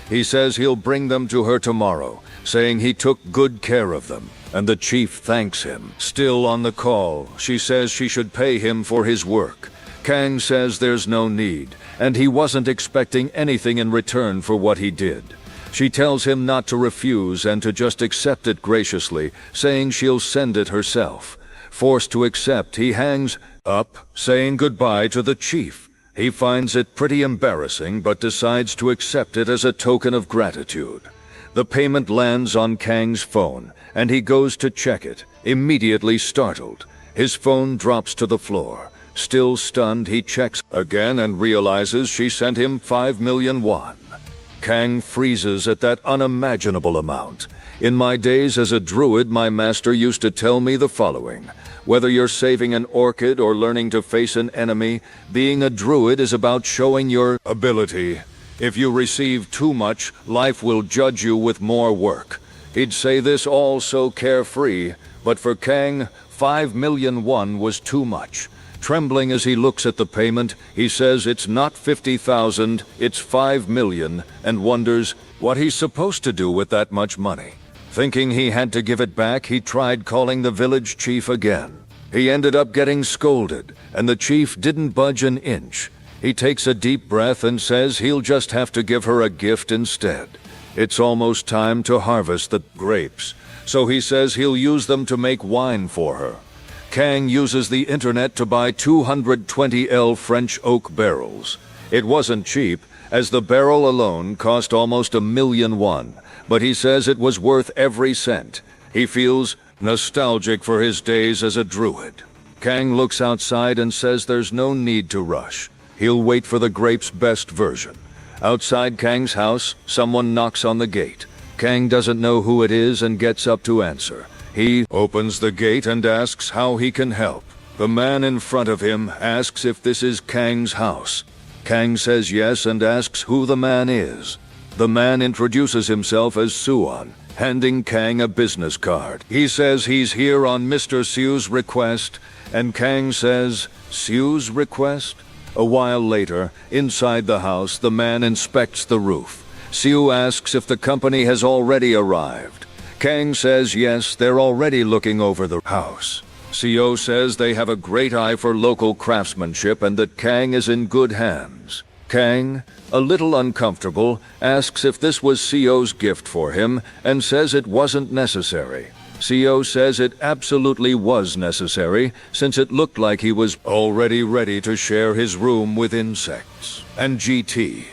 He says he'll bring them to her tomorrow, saying he took good care of them, and the chief thanks him. Still on the call, she says she should pay him for his work. Kang says there's no need, and he wasn't expecting anything in return for what he did. She tells him not to refuse and to just accept it graciously, saying she'll send it herself. Forced to accept, he hangs up, saying goodbye to the chief. He finds it pretty embarrassing, but decides to accept it as a token of gratitude. The payment lands on Kang's phone, and he goes to check it, immediately startled. His phone drops to the floor. Still stunned, he checks again and realizes she sent him 5 million won. Kang freezes at that unimaginable amount. In my days as a druid, my master used to tell me the following: whether you're saving an orchid or learning to face an enemy, being a druid is about showing your ability. If you receive too much, life will judge you with more work. He'd say this all so carefree, but for Kang, 5 million won was too much. Trembling as he looks at the payment, he says it's not 50,000, it's 5 million, and wonders what he's supposed to do with that much money. Thinking he had to give it back, he tried calling the village chief again. He ended up getting scolded, and the chief didn't budge an inch. He takes a deep breath and says he'll just have to give her a gift instead. It's almost time to harvest the grapes, so he says he'll use them to make wine for her. Kang uses the internet to buy 220L French oak barrels. It wasn't cheap, as the barrel alone cost almost 1 million won, but he says it was worth every cent. He feels nostalgic for his days as a druid. Kang looks outside and says there's no need to rush. He'll wait for the grape's best version. Outside Kang's house, someone knocks on the gate. Kang doesn't know who it is and gets up to answer. He opens the gate and asks how he can help. The man in front of him asks if this is Kang's house. Kang says yes and asks who the man is. The man introduces himself as Se-heon, handing Kang a business card. He says he's here on Mr. Seoul's request, and Kang says, "Seoul's request?" A while later, inside the house, the man inspects the roof. Seoul asks if the company has already arrived. Kang says yes, they're already looking over the house. Se-heon says they have a great eye for local craftsmanship and that Kang is in good hands. Kang, a little uncomfortable, asks if this was Se-heon's gift for him and says it wasn't necessary. Se-heon says it absolutely was necessary, since it looked like he was already ready to share his room with insects. And GT,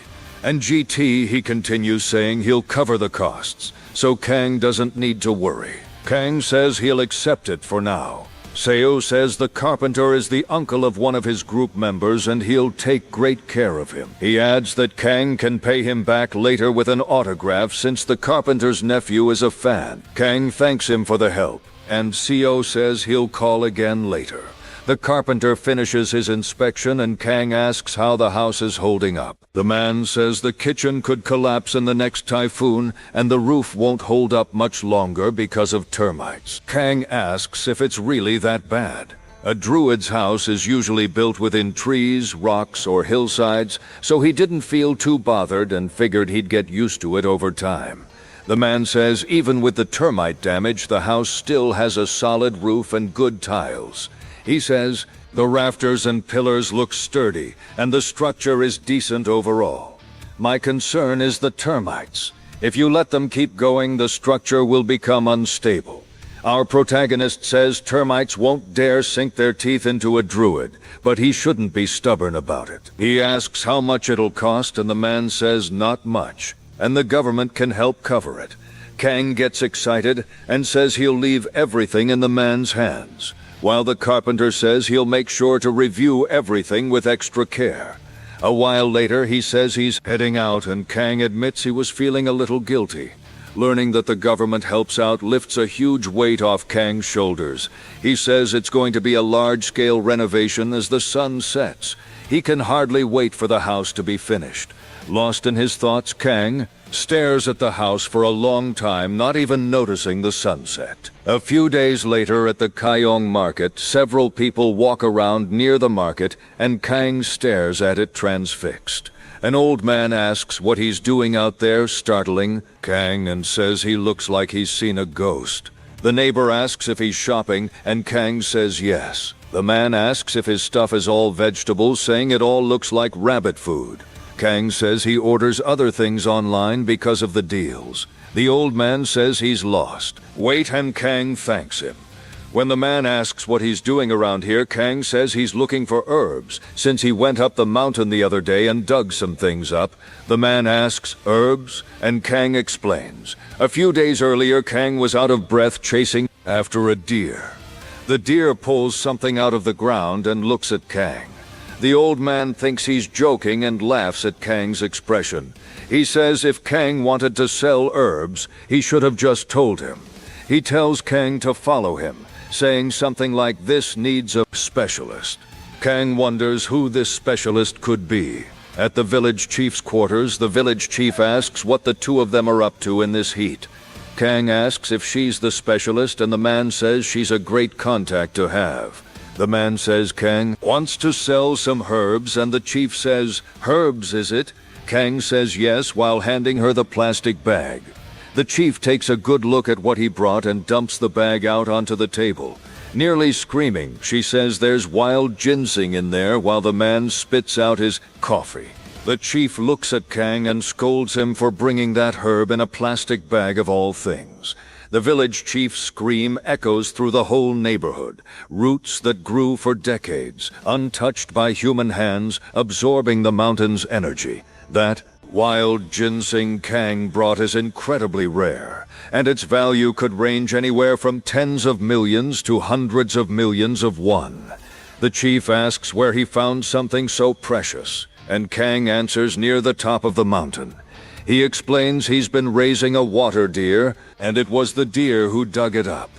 he continues, saying he'll cover the costs, so Kang doesn't need to worry. Kang says he'll accept it for now. Se-heon says the carpenter is the uncle of one of his group members and he'll take great care of him. He adds that Kang can pay him back later with an autograph since the carpenter's nephew is a fan. Kang thanks him for the help, and Se-heon says he'll call again later. The carpenter finishes his inspection and Kang asks how the house is holding up. The man says the kitchen could collapse in the next typhoon and the roof won't hold up much longer because of termites. Kang asks if it's really that bad. A druid's house is usually built within trees, rocks, or hillsides, so he didn't feel too bothered and figured he'd get used to it over time. The man says even with the termite damage, the house still has a solid roof and good tiles. He says the rafters and pillars look sturdy, and the structure is decent overall. My concern is the termites. If you let them keep going, the structure will become unstable. Our protagonist says termites won't dare sink their teeth into a druid, but he shouldn't be stubborn about it. He asks how much it'll cost, and the man says not much, and the government can help cover it. Kang gets excited and says he'll leave everything in the man's hands, while the carpenter says he'll make sure to review everything with extra care. A while later, he says he's heading out, and Kang admits he was feeling a little guilty. Learning that the government helps out lifts a huge weight off Kang's shoulders. He says it's going to be a large-scale renovation as the sun sets. He can hardly wait for the house to be finished. Lost in his thoughts, Kang stares at the house for a long time, not even noticing the sunset. A few days later at the Kaeyong market, several people walk around near the market, and Kang stares at it transfixed. An old man asks what he's doing out there, startling Kang, and says he looks like he's seen a ghost. The neighbor asks if he's shopping, and Kang says yes. The man asks if his stuff is all vegetables, saying it all looks like rabbit food. Kang says he orders other things online because of the deals. The old man says he's lost. Wait, and Kang thanks him. When the man asks what he's doing around here, Kang says he's looking for herbs, since he went up the mountain the other day and dug some things up. The man asks, herbs? And Kang explains. A few days earlier, Kang was out of breath chasing after a deer. The deer pulls something out of the ground and looks at Kang. The old man thinks he's joking and laughs at Kang's expression. He says if Kang wanted to sell herbs, he should have just told him. He tells Kang to follow him, saying something like, "This needs a specialist." Kang wonders who this specialist could be. At the village chief's quarters, the village chief asks what the two of them are up to in this heat. Kang asks if she's the specialist, and the man says she's a great contact to have. The man says Kang wants to sell some herbs, and the chief says, "Herbs, is it?" Kang says yes while handing her the plastic bag. The chief takes a good look at what he brought and dumps the bag out onto the table. Nearly screaming, she says there's wild ginseng in there while the man spits out his coffee. The chief looks at Kang and scolds him for bringing that herb in a plastic bag of all things. The village chief's scream echoes through the whole neighborhood. Roots that grew for decades, untouched by human hands, absorbing the mountain's energy. That wild ginseng Kang brought is incredibly rare, and its value could range anywhere from tens of millions to hundreds of millions of won. The chief asks where he found something so precious, and Kang answers near the top of the mountain. He explains he's been raising a water deer, and it was the deer who dug it up.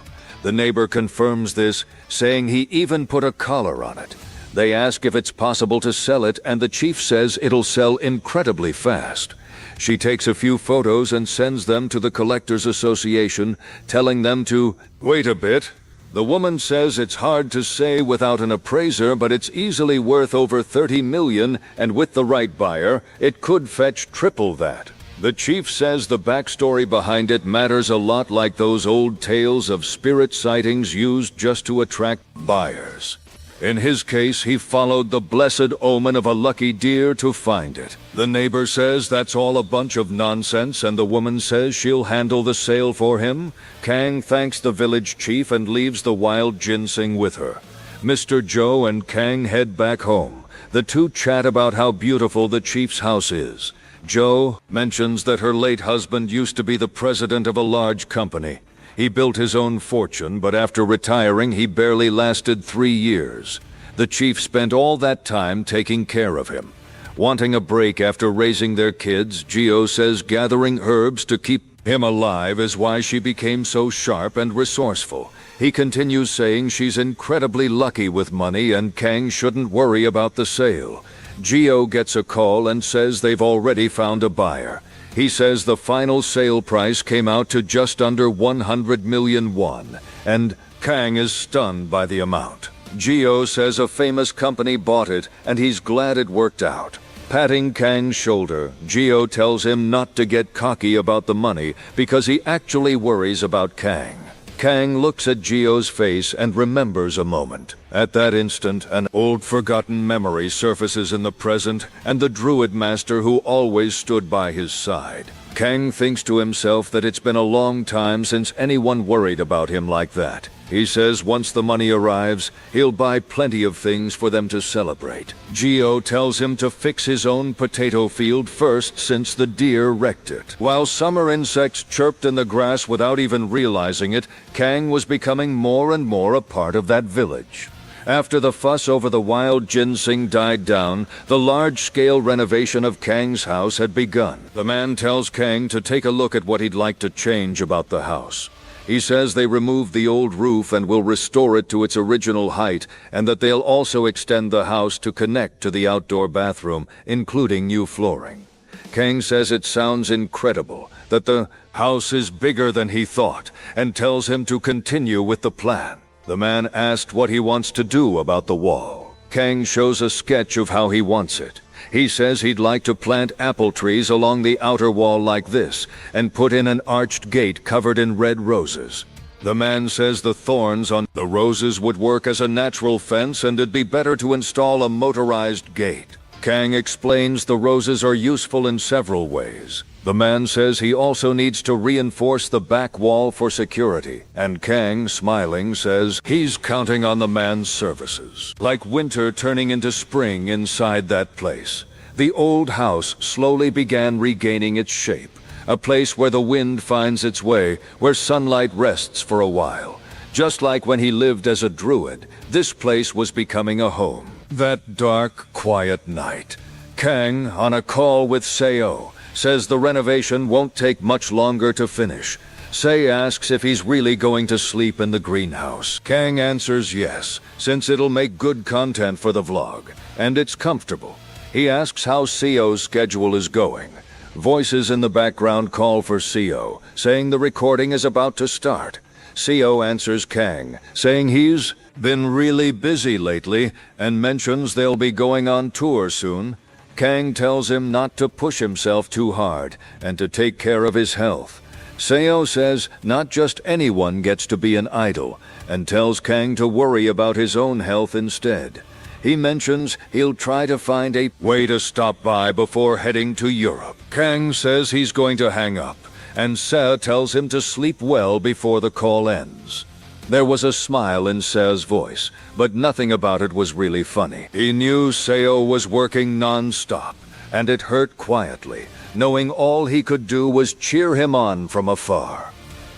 The neighbor confirms this, saying he even put a collar on it. They ask if it's possible to sell it, and the chief says it'll sell incredibly fast. She takes a few photos and sends them to the Collectors Association, telling them to wait a bit. The woman says it's hard to say without an appraiser, but it's easily worth over 30 million, and with the right buyer, it could fetch triple that. The chief says the backstory behind it matters a lot, like those old tales of spirit sightings used just to attract buyers. In his case, he followed the blessed omen of a lucky deer to find it. The neighbor says that's all a bunch of nonsense, and the woman says she'll handle the sale for him. Kang thanks the village chief and leaves the wild ginseng with her. Mr. Joe and Kang head back home. The two chat about how beautiful the chief's house is. Joe mentions that her late husband used to be the president of a large company. He built his own fortune, but after retiring, he barely lasted 3 years. The chief spent all that time taking care of him. Wanting a break after raising their kids, Gio says gathering herbs to keep him alive is why she became so sharp and resourceful. He continues saying she's incredibly lucky with money and Kang shouldn't worry about the sale. Gio gets a call and says they've already found a buyer. He says the final sale price came out to just under 100 million won, and Kang is stunned by the amount. Gio says a famous company bought it, and he's glad it worked out. Patting Kang's shoulder, Gio tells him not to get cocky about the money because he actually worries about Kang. Kang looks at Gio's face and remembers a moment. At that instant, an old forgotten memory surfaces in the present, and the Druid master who always stood by his side. Kang thinks to himself that it's been a long time since anyone worried about him like that. He says once the money arrives, he'll buy plenty of things for them to celebrate. Gio tells him to fix his own potato field first since the deer wrecked it. While summer insects chirped in the grass without even realizing it, Kang was becoming more and more a part of that village. After the fuss over the wild ginseng died down, the large-scale renovation of Kang's house had begun. The man tells Kang to take a look at what he'd like to change about the house. He says they removed the old roof and will restore it to its original height, and that they'll also extend the house to connect to the outdoor bathroom, including new flooring. Kang says it sounds incredible, that the house is bigger than he thought, and tells him to continue with the plan. The man asked what he wants to do about the wall. Kang shows a sketch of how he wants it. He says he'd like to plant apple trees along the outer wall like this, and put in an arched gate covered in red roses. The man says the thorns on the roses would work as a natural fence and it'd be better to install a motorized gate. Kang explains the roses are useful in several ways. The man says he also needs to reinforce the back wall for security, and Kang, smiling, says he's counting on the man's services. Like winter turning into spring inside that place, the old house slowly began regaining its shape, a place where the wind finds its way, where sunlight rests for a while. Just like when he lived as a druid, this place was becoming a home. That dark, quiet night, Kang, on a call with Se-heon, says the renovation won't take much longer to finish. Se asks if he's really going to sleep in the greenhouse. Kang answers yes, since it'll make good content for the vlog, and it's comfortable. He asks how Se-heon's schedule is going. Voices in the background call for Se-heon, saying the recording is about to start. Se-heon answers Kang, saying he's been really busy lately, and mentions they'll be going on tour soon. Kang tells him not to push himself too hard, and to take care of his health. Se-heon says not just anyone gets to be an idol, and tells Kang to worry about his own health instead. He mentions he'll try to find a way to stop by before heading to Europe. Kang says he's going to hang up, and Se tells him to sleep well before the call ends. There was a smile in Se's voice, but nothing about it was really funny. He knew Se-heon was working non-stop, and it hurt quietly, knowing all he could do was cheer him on from afar.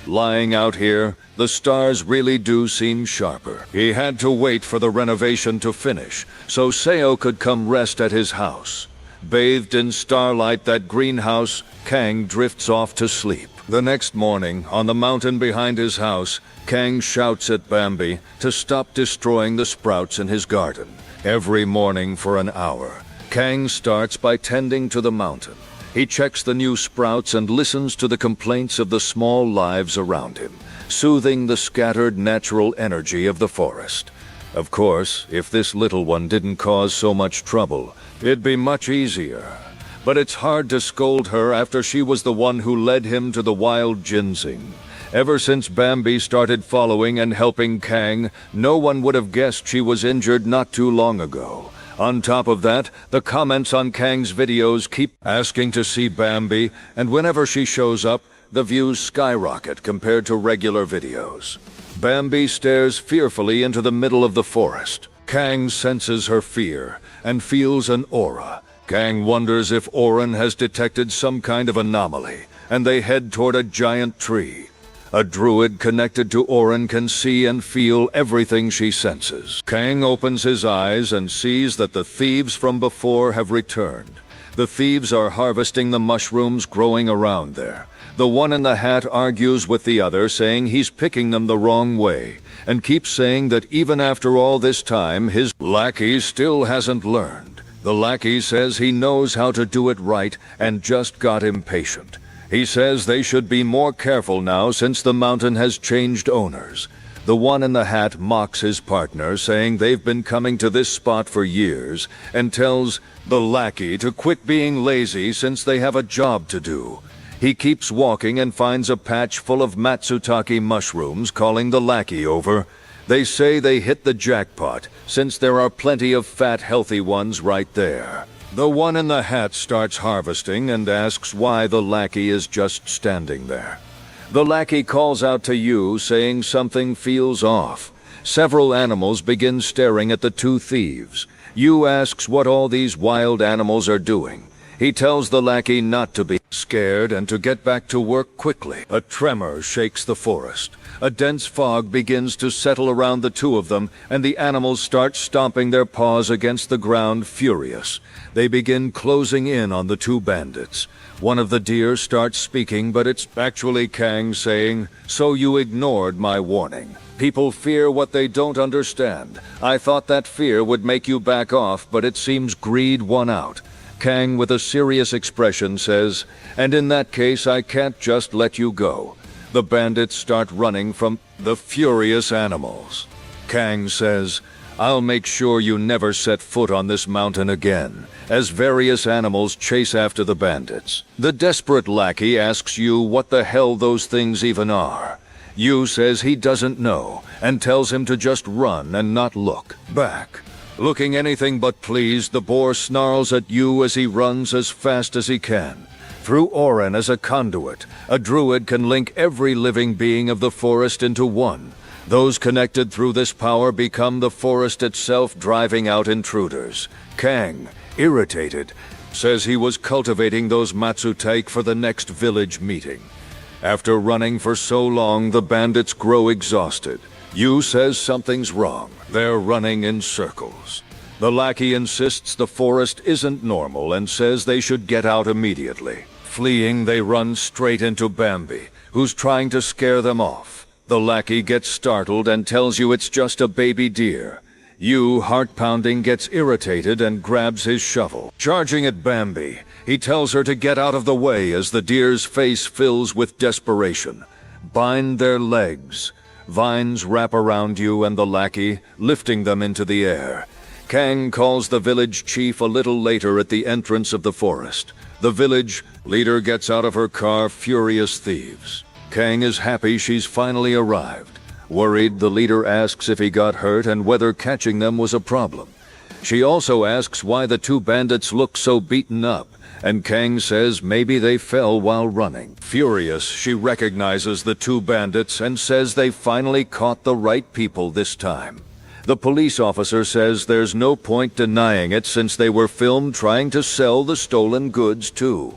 Lying out here, the stars really do seem sharper. He had to wait for the renovation to finish, so Se-heon could come rest at his house. Bathed in starlight, that greenhouse, Kang drifts off to sleep. The next morning, on the mountain behind his house, Kang shouts at Bambi to stop destroying the sprouts in his garden. Every morning for an hour, Kang starts by tending to the mountain. He checks the new sprouts and listens to the complaints of the small lives around him, soothing the scattered natural energy of the forest. Of course, if this little one didn't cause so much trouble, it'd be much easier. But it's hard to scold her after she was the one who led him to the wild ginseng. Ever since Bambi started following and helping Kang, no one would have guessed she was injured not too long ago. On top of that, the comments on Kang's videos keep asking to see Bambi, and whenever she shows up, the views skyrocket compared to regular videos. Bambi stares fearfully into the middle of the forest. Kang senses her fear and feels an aura. Kang wonders if Orin has detected some kind of anomaly, and they head toward a giant tree. A druid connected to Orin can see and feel everything she senses. Kang opens his eyes and sees that the thieves from before have returned. The thieves are harvesting the mushrooms growing around there. The one in the hat argues with the other, saying he's picking them the wrong way, and keeps saying that even after all this time, his lackey still hasn't learned. The lackey says he knows how to do it right and just got impatient. He says they should be more careful now since the mountain has changed owners. The one in the hat mocks his partner, saying they've been coming to this spot for years, and tells the lackey to quit being lazy since they have a job to do. He keeps walking and finds a patch full of matsutake mushrooms, calling the lackey over. They say they hit the jackpot, since there are plenty of fat, healthy ones right there. The one in the hat starts harvesting and asks why the lackey is just standing there. The lackey calls out to Yu, saying something feels off. Several animals begin staring at the two thieves. Yu asks what all these wild animals are doing. He tells the lackey not to be scared and to get back to work quickly. A tremor shakes the forest. A dense fog begins to settle around the two of them, and the animals start stomping their paws against the ground, furious. They begin closing in on the two bandits. One of the deer starts speaking, but it's actually Kang saying, "So you ignored my warning. People fear what they don't understand. I thought that fear would make you back off, but it seems greed won out." Kang, with a serious expression, says, "And in that case, I can't just let you go." The bandits start running from the furious animals. Kang says, I'll make sure you never set foot on this mountain again, as various animals chase after the bandits. The desperate lackey asks Yu what the hell those things even are. Yu says he doesn't know, and tells him to just run and not look back. Looking anything but pleased, the boar snarls at Yu as he runs as fast as he can. Through Orin as a conduit, a druid can link every living being of the forest into one. Those connected through this power become the forest itself, driving out intruders. Kang, irritated, says he was cultivating those Matsuteik for the next village meeting. After running for so long, the bandits grow exhausted. Yu says something's wrong. They're running in circles. The lackey insists the forest isn't normal and says they should get out immediately. Fleeing, they run straight into Bambi, who's trying to scare them off. The lackey gets startled and tells you it's just a baby deer. Yu, heart-pounding, gets irritated and grabs his shovel. Charging at Bambi, he tells her to get out of the way as the deer's face fills with desperation. Bind their legs. Vines wrap around you and the lackey, lifting them into the air. Kang calls the village chief a little later at the entrance of the forest. The village leader gets out of her car, furious thieves. Kang is happy she's finally arrived. Worried, the leader asks if he got hurt and whether catching them was a problem. She also asks why the two bandits look so beaten up, and Kang says maybe they fell while running. Furious, she recognizes the two bandits and says they finally caught the right people this time. The police officer says there's no point denying it since they were filmed trying to sell the stolen goods too.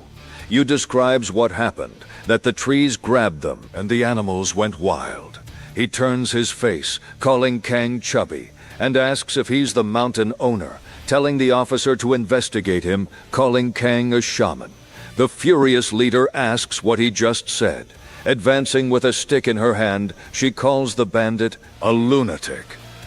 Yu describes what happened, that the trees grabbed them and the animals went wild. He turns his face, calling Kang chubby, and asks if he's the mountain owner, telling the officer to investigate him, calling Kang a shaman. The furious leader asks what he just said. Advancing with a stick in her hand, she calls the bandit a lunatic.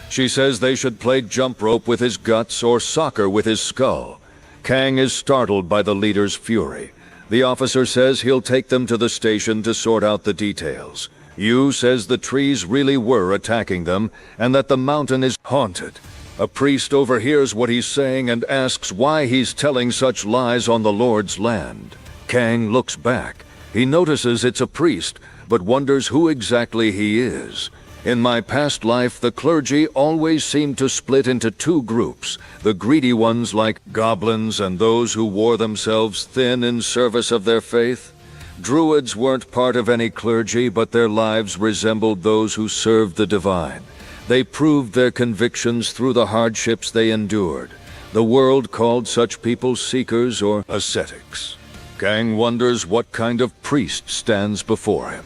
She says they should play jump rope with his guts or soccer with his skull. Kang is startled by the leader's fury. The officer says he'll take them to the station to sort out the details. Yu says the trees really were attacking them and that the mountain is haunted. A priest overhears what he's saying and asks why he's telling such lies on the Lord's land. Kang looks back. He notices it's a priest, but wonders who exactly he is. In my past life, the clergy always seemed to split into two groups, the greedy ones like goblins and those who wore themselves thin in service of their faith. Druids weren't part of any clergy, but their lives resembled those who served the divine. They proved their convictions through the hardships they endured. The world called such people seekers or ascetics. Kang wonders what kind of priest stands before him.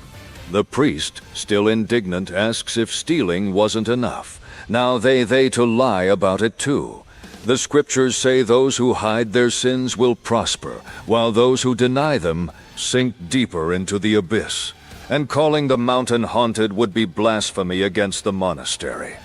The priest, still indignant, asks if stealing wasn't enough. Now they to lie about it too. The scriptures say those who hide their sins will prosper, while those who deny them sink deeper into the abyss. And calling the mountain haunted would be blasphemy against the monastery.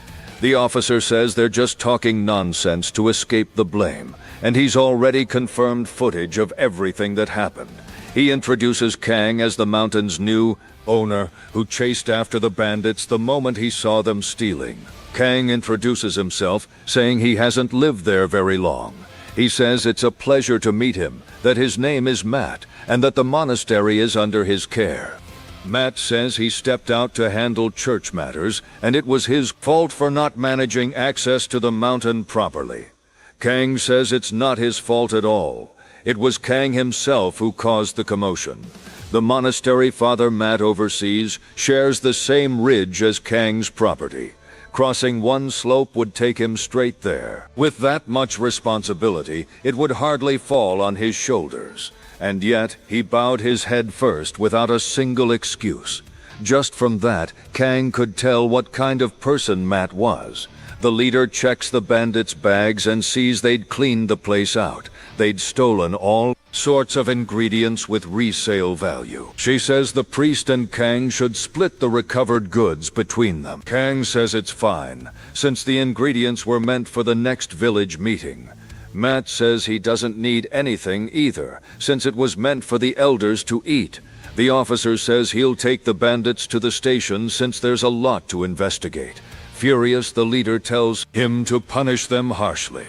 The officer says they're just talking nonsense to escape the blame, and he's already confirmed footage of everything that happened. He introduces Kang as the mountain's new owner, who chased after the bandits the moment he saw them stealing. Kang introduces himself, saying he hasn't lived there very long. He says it's a pleasure to meet him, that his name is Matt, and that the monastery is under his care. Matt says he stepped out to handle church matters, and it was his fault for not managing access to the mountain properly. Kang says it's not his fault at all. It was Kang himself who caused the commotion. The monastery Father Matt oversees shares the same ridge as Kang's property. Crossing one slope would take him straight there. With that much responsibility, it would hardly fall on his shoulders. And yet, he bowed his head first without a single excuse. Just from that, Kang could tell what kind of person Matt was. The leader checks the bandits' bags and sees they'd cleaned the place out. They'd stolen all sorts of ingredients with resale value. She says the priest and Kang should split the recovered goods between them. Kang says it's fine, since the ingredients were meant for the next village meeting. Matt says he doesn't need anything either, since it was meant for the elders to eat. The officer says he'll take the bandits to the station since there's a lot to investigate. Furious, the leader tells him to punish them harshly.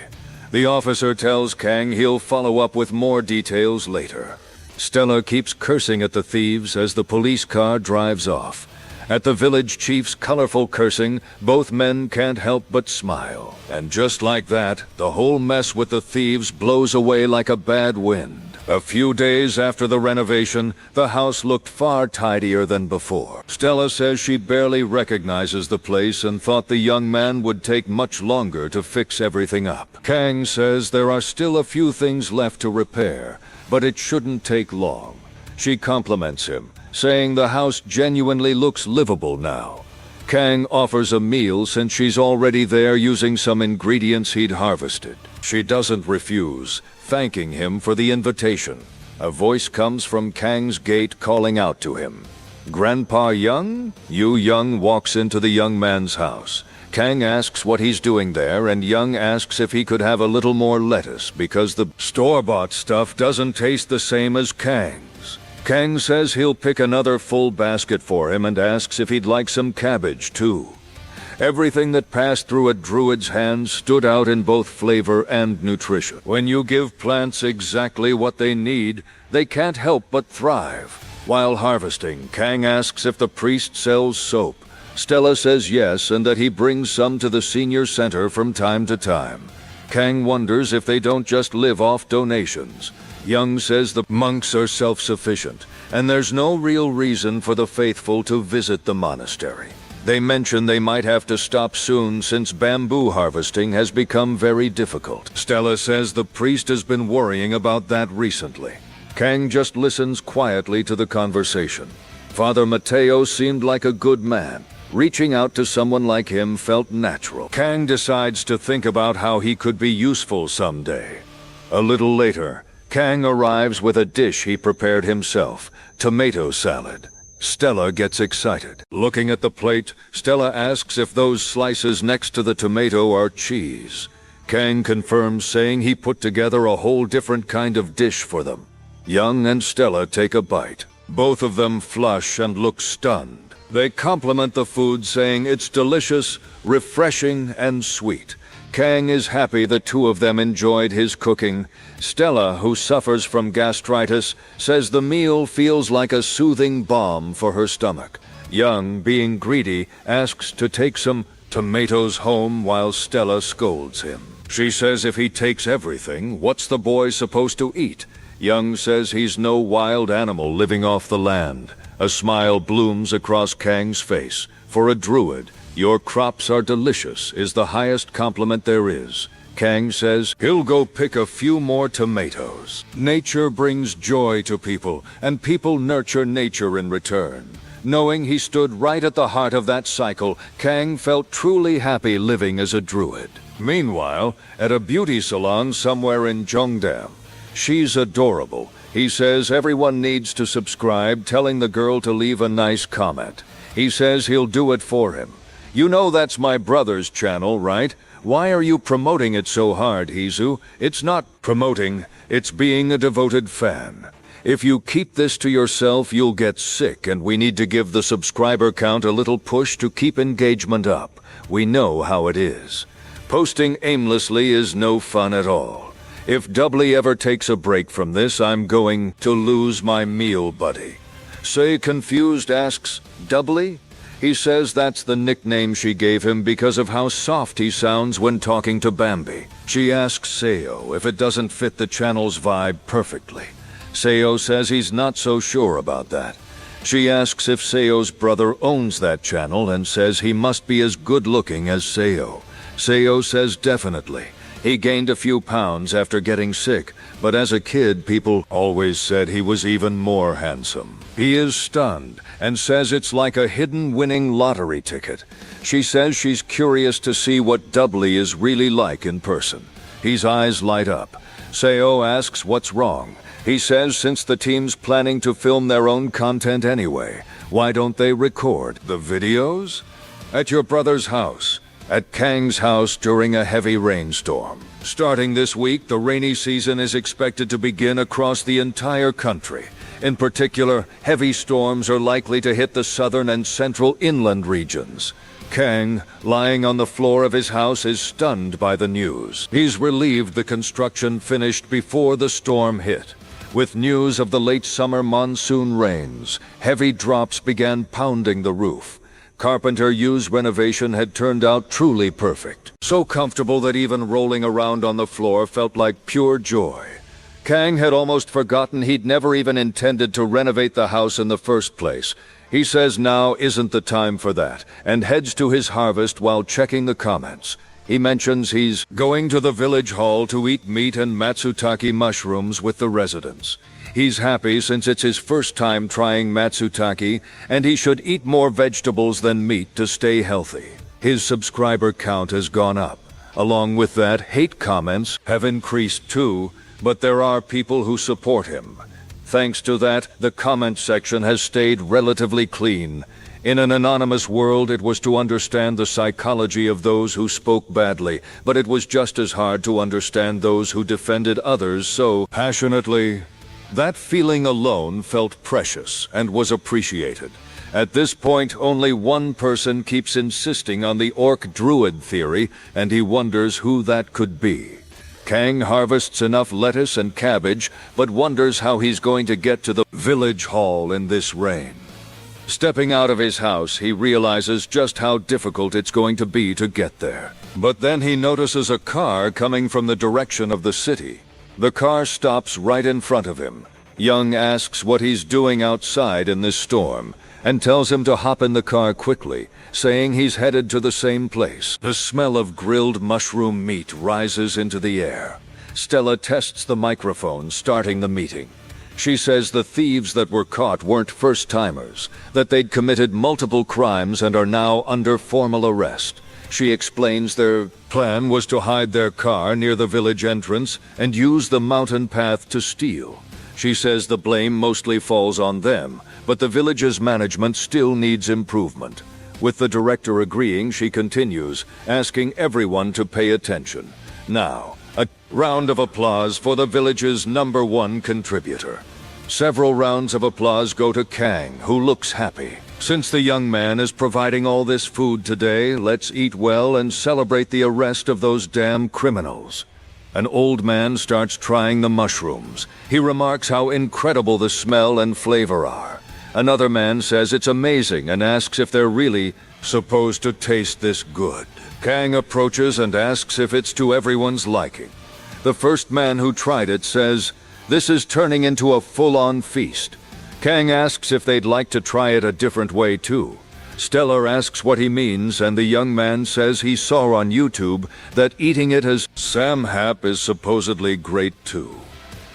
The officer tells Kang he'll follow up with more details later. Stella keeps cursing at the thieves as the police car drives off. At the village chief's colorful cursing, both men can't help but smile. And just like that, the whole mess with the thieves blows away like a bad wind. A few days after the renovation, the house looked far tidier than before. Stella says she barely recognizes the place and thought the young man would take much longer to fix everything up. Kang says there are still a few things left to repair, but it shouldn't take long. She compliments him, saying the house genuinely looks livable now. Kang offers a meal since she's already there using some ingredients he'd harvested. She doesn't refuse, thanking him for the invitation. A voice comes from Kang's gate calling out to him. "Grandpa Young?" Yu Young walks into the young man's house. Kang asks what he's doing there, and Young asks if he could have a little more lettuce because the store-bought stuff doesn't taste the same as Kang's. Kang says he'll pick another full basket for him and asks if he'd like some cabbage too. Everything that passed through a druid's hands stood out in both flavor and nutrition. When you give plants exactly what they need, they can't help but thrive. While harvesting, Kang asks if the priest sells soap. Stella says yes, and that he brings some to the senior center from time to time. Kang wonders if they don't just live off donations. Young says the monks are self-sufficient, and there's no real reason for the faithful to visit the monastery. They mention they might have to stop soon since bamboo harvesting has become very difficult. Stella says the priest has been worrying about that recently. Kang just listens quietly to the conversation. Father Mateo seemed like a good man. Reaching out to someone like him felt natural. Kang decides to think about how he could be useful someday. A little later, Kang arrives with a dish he prepared himself, tomato salad. Stella gets excited. Looking at the plate, Stella asks if those slices next to the tomato are cheese. Kang confirms, saying he put together a whole different kind of dish for them. Young and Stella take a bite. Both of them flush and look stunned. They compliment the food, saying it's delicious, refreshing, and sweet. Kang is happy the two of them enjoyed his cooking. Stella, who suffers from gastritis, says the meal feels like a soothing balm for her stomach. Young, being greedy, asks to take some tomatoes home while Stella scolds him. She says if he takes everything, what's the boy supposed to eat? Young says he's no wild animal living off the land. A smile blooms across Kang's face. For a druid, "Your crops are delicious" is the highest compliment there is. Kang says he'll go pick a few more tomatoes. Nature brings joy to people, and people nurture nature in return. Knowing he stood right at the heart of that cycle, Kang felt truly happy living as a druid. Meanwhile, at a beauty salon somewhere in Jeongdam, she's adorable. He says everyone needs to subscribe, telling the girl to leave a nice comment. He says he'll do it for him. "You know that's my brother's channel, right? Why are you promoting it so hard, Hizu?" "It's not promoting, it's being a devoted fan. If you keep this to yourself, you'll get sick, and we need to give the subscriber count a little push to keep engagement up. We know how it is. Posting aimlessly is no fun at all. If Doubly ever takes a break from this, I'm going to lose my meal buddy." Say confused asks, "Doubly?" He says that's the nickname she gave him because of how soft he sounds when talking to Bambi. She asks Seo if it doesn't fit the channel's vibe perfectly. Seo says he's not so sure about that. She asks if Seo's brother owns that channel and says he must be as good-looking as Seo. Seo says definitely. He gained a few pounds after getting sick, but as a kid, people always said he was even more handsome. He is stunned and says it's like a hidden winning lottery ticket. She says she's curious to see what Doubly is really like in person. His eyes light up. Seo asks what's wrong. He says since the team's planning to film their own content anyway, why don't they record the videos? At your brother's house. At Kang's house during a heavy rainstorm. Starting this week, the rainy season is expected to begin across the entire country. In particular, heavy storms are likely to hit the southern and central inland regions. Kang, lying on the floor of his house, is stunned by the news. He's relieved the construction finished before the storm hit. With news of the late summer monsoon rains, heavy drops began pounding the roof. Carpenter Yu's renovation had turned out truly perfect. So comfortable that even rolling around on the floor felt like pure joy. Kang had almost forgotten he'd never even intended to renovate the house in the first place. He says now isn't the time for that, and heads to his harvest while checking the comments. He mentions he's going to the village hall to eat meat and matsutake mushrooms with the residents. He's happy since it's his first time trying matsutake, and he should eat more vegetables than meat to stay healthy. His subscriber count has gone up. Along with that, hate comments have increased too, but there are people who support him. Thanks to that, the comment section has stayed relatively clean. In an anonymous world, it was to understand the psychology of those who spoke badly, but it was just as hard to understand those who defended others so passionately. That feeling alone felt precious and was appreciated. At this point, only one person keeps insisting on the orc Druid theory, and he wonders who that could be. Kang harvests enough lettuce and cabbage, but wonders how he's going to get to the village hall in this rain. Stepping out of his house, he realizes just how difficult it's going to be to get there. But then he notices a car coming from the direction of the city. The car stops right in front of him. Young asks what he's doing outside in this storm, and tells him to hop in the car quickly, saying he's headed to the same place. The smell of grilled mushroom meat rises into the air. Stella tests the microphone, starting the meeting. She says the thieves that were caught weren't first-timers, that they'd committed multiple crimes and are now under formal arrest. She explains their plan was to hide their car near the village entrance and use the mountain path to steal. She says the blame mostly falls on them, but the village's management still needs improvement. With the director agreeing, she continues, asking everyone to pay attention. Now, a round of applause for the village's #1 contributor. Several rounds of applause go to Kang, who looks happy. Since the young man is providing all this food today, let's eat well and celebrate the arrest of those damn criminals. An old man starts trying the mushrooms. He remarks how incredible the smell and flavor are. Another man says it's amazing and asks if they're really supposed to taste this good. Kang approaches and asks if it's to everyone's liking. The first man who tried it says, "This is turning into a full-on feast." Kang asks if they'd like to try it a different way too. Stella asks what he means, and the young man says he saw on YouTube that eating it as samhap is supposedly great too.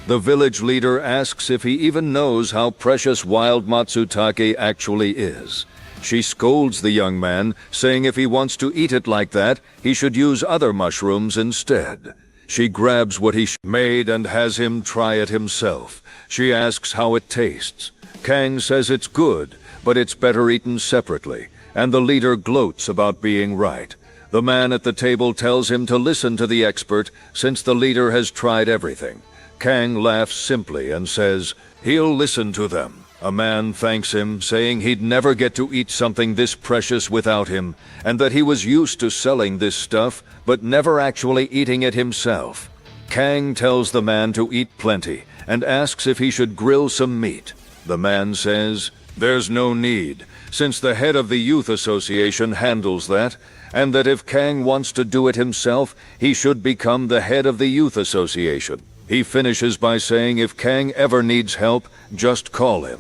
The village leader asks if he even knows how precious wild matsutake actually is. She scolds the young man, saying if he wants to eat it like that, he should use other mushrooms instead. She grabs what he made and has him try it himself. She asks how it tastes. Kang says it's good, but it's better eaten separately, and the leader gloats about being right. The man at the table tells him to listen to the expert, since the leader has tried everything. Kang laughs simply and says he'll listen to them. A man thanks him, saying he'd never get to eat something this precious without him, and that he was used to selling this stuff, but never actually eating it himself. Kang tells the man to eat plenty, and asks if he should grill some meat. The man says there's no need, since the head of the youth association handles that, and that if Kang wants to do it himself, he should become the head of the youth association. He finishes by saying if Kang ever needs help, just call him.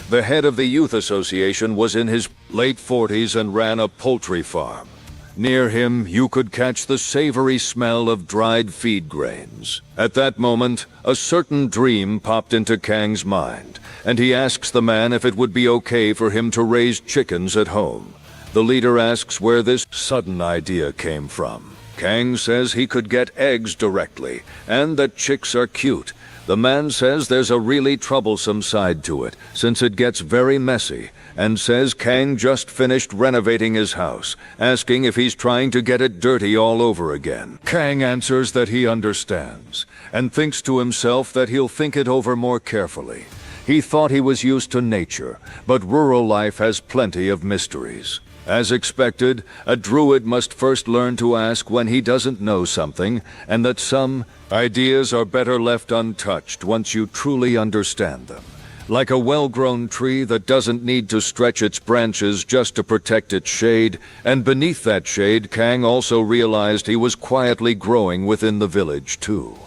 The head of the youth association was in his late 40s and ran a poultry farm. Near him, you could catch the savory smell of dried feed grains. At that moment, a certain dream popped into Kang's mind, and he asks the man if it would be okay for him to raise chickens at home. The leader asks where this sudden idea came from. Kang says he could get eggs directly, and that chicks are cute. The man says there's a really troublesome side to it, since it gets very messy, and says Kang just finished renovating his house, asking if he's trying to get it dirty all over again. Kang answers that he understands, and thinks to himself that he'll think it over more carefully. He thought he was used to nature, but rural life has plenty of mysteries. As expected, a druid must first learn to ask when he doesn't know something, and that some ideas are better left untouched once you truly understand them. Like a well-grown tree that doesn't need to stretch its branches just to protect its shade, and beneath that shade, Kang also realized he was quietly growing within the village too.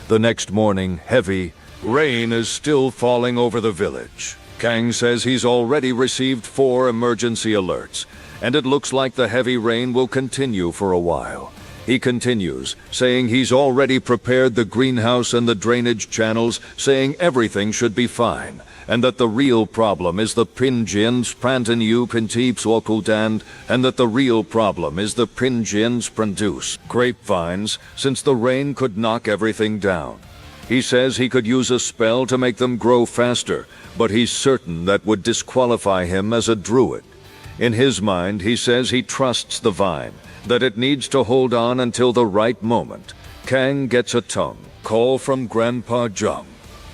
The next morning, heavy rain is still falling over the village. Kang says he's already received 4 emergency alerts, and it looks like the heavy rain will continue for a while. He continues, saying he's already prepared the greenhouse and the drainage channels, saying everything should be fine, and that the real problem is the Pinjin Spranten Pintips Okuldan, and that the real problem is the Pinjin Sprandus grapevines, since the rain could knock everything down. He says he could use a spell to make them grow faster, but he's certain that would disqualify him as a druid. In his mind, he says he trusts the vine, that it needs to hold on until the right moment. Kang gets a tongue call from Grandpa Jung.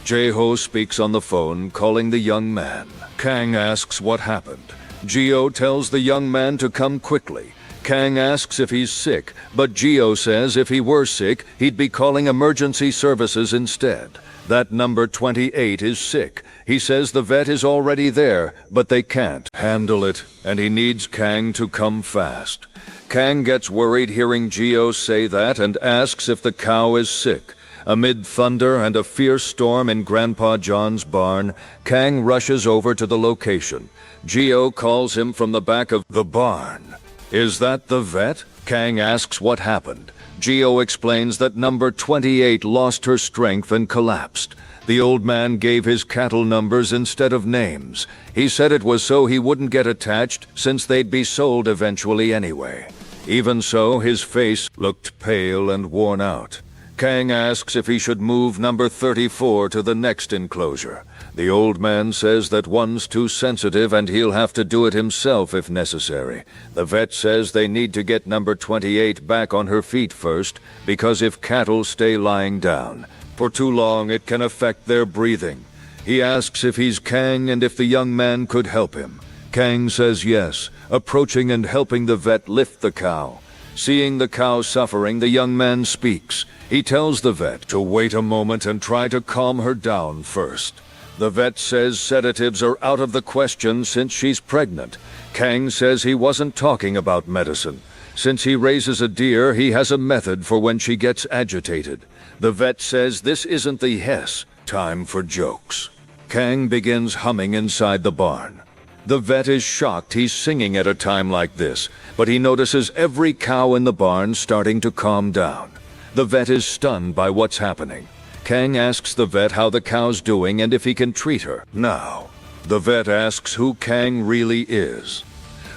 Jae-ho speaks on the phone, calling the young man. Kang asks what happened. Geo tells the young man to come quickly. Kang asks if he's sick, but Geo says if he were sick, he'd be calling emergency services instead. That number 28 is sick. He says the vet is already there, but they can't handle it, and he needs Kang to come fast. Kang gets worried hearing Geo say that and asks if the cow is sick. Amid thunder and a fierce storm in Grandpa John's barn, Kang rushes over to the location. Geo calls him from the back of the barn. Is that the vet? Kang asks what happened. Geo explains that number 28 lost her strength and collapsed. The old man gave his cattle numbers instead of names. He said it was so he wouldn't get attached, since they'd be sold eventually anyway. Even so, his face looked pale and worn out. Kang asks if he should move number 34 to the next enclosure. The old man says that one's too sensitive and he'll have to do it himself if necessary. The vet says they need to get number 28 back on her feet first, because if cattle stay lying down for too long, it can affect their breathing. He asks if he's Kang and if the young man could help him. Kang says yes, approaching and helping the vet lift the cow. Seeing the cow suffering, the young man speaks. He tells the vet to wait a moment and try to calm her down first. The vet says sedatives are out of the question since she's pregnant. Kang says he wasn't talking about medicine. Since he raises a deer, he has a method for when she gets agitated. The vet says this isn't the Hess time for jokes. Kang begins humming inside the barn. The vet is shocked he's singing at a time like this, but he notices every cow in the barn starting to calm down. The vet is stunned by what's happening. Kang asks the vet how the cow's doing and if he can treat her now. The vet asks who Kang really is.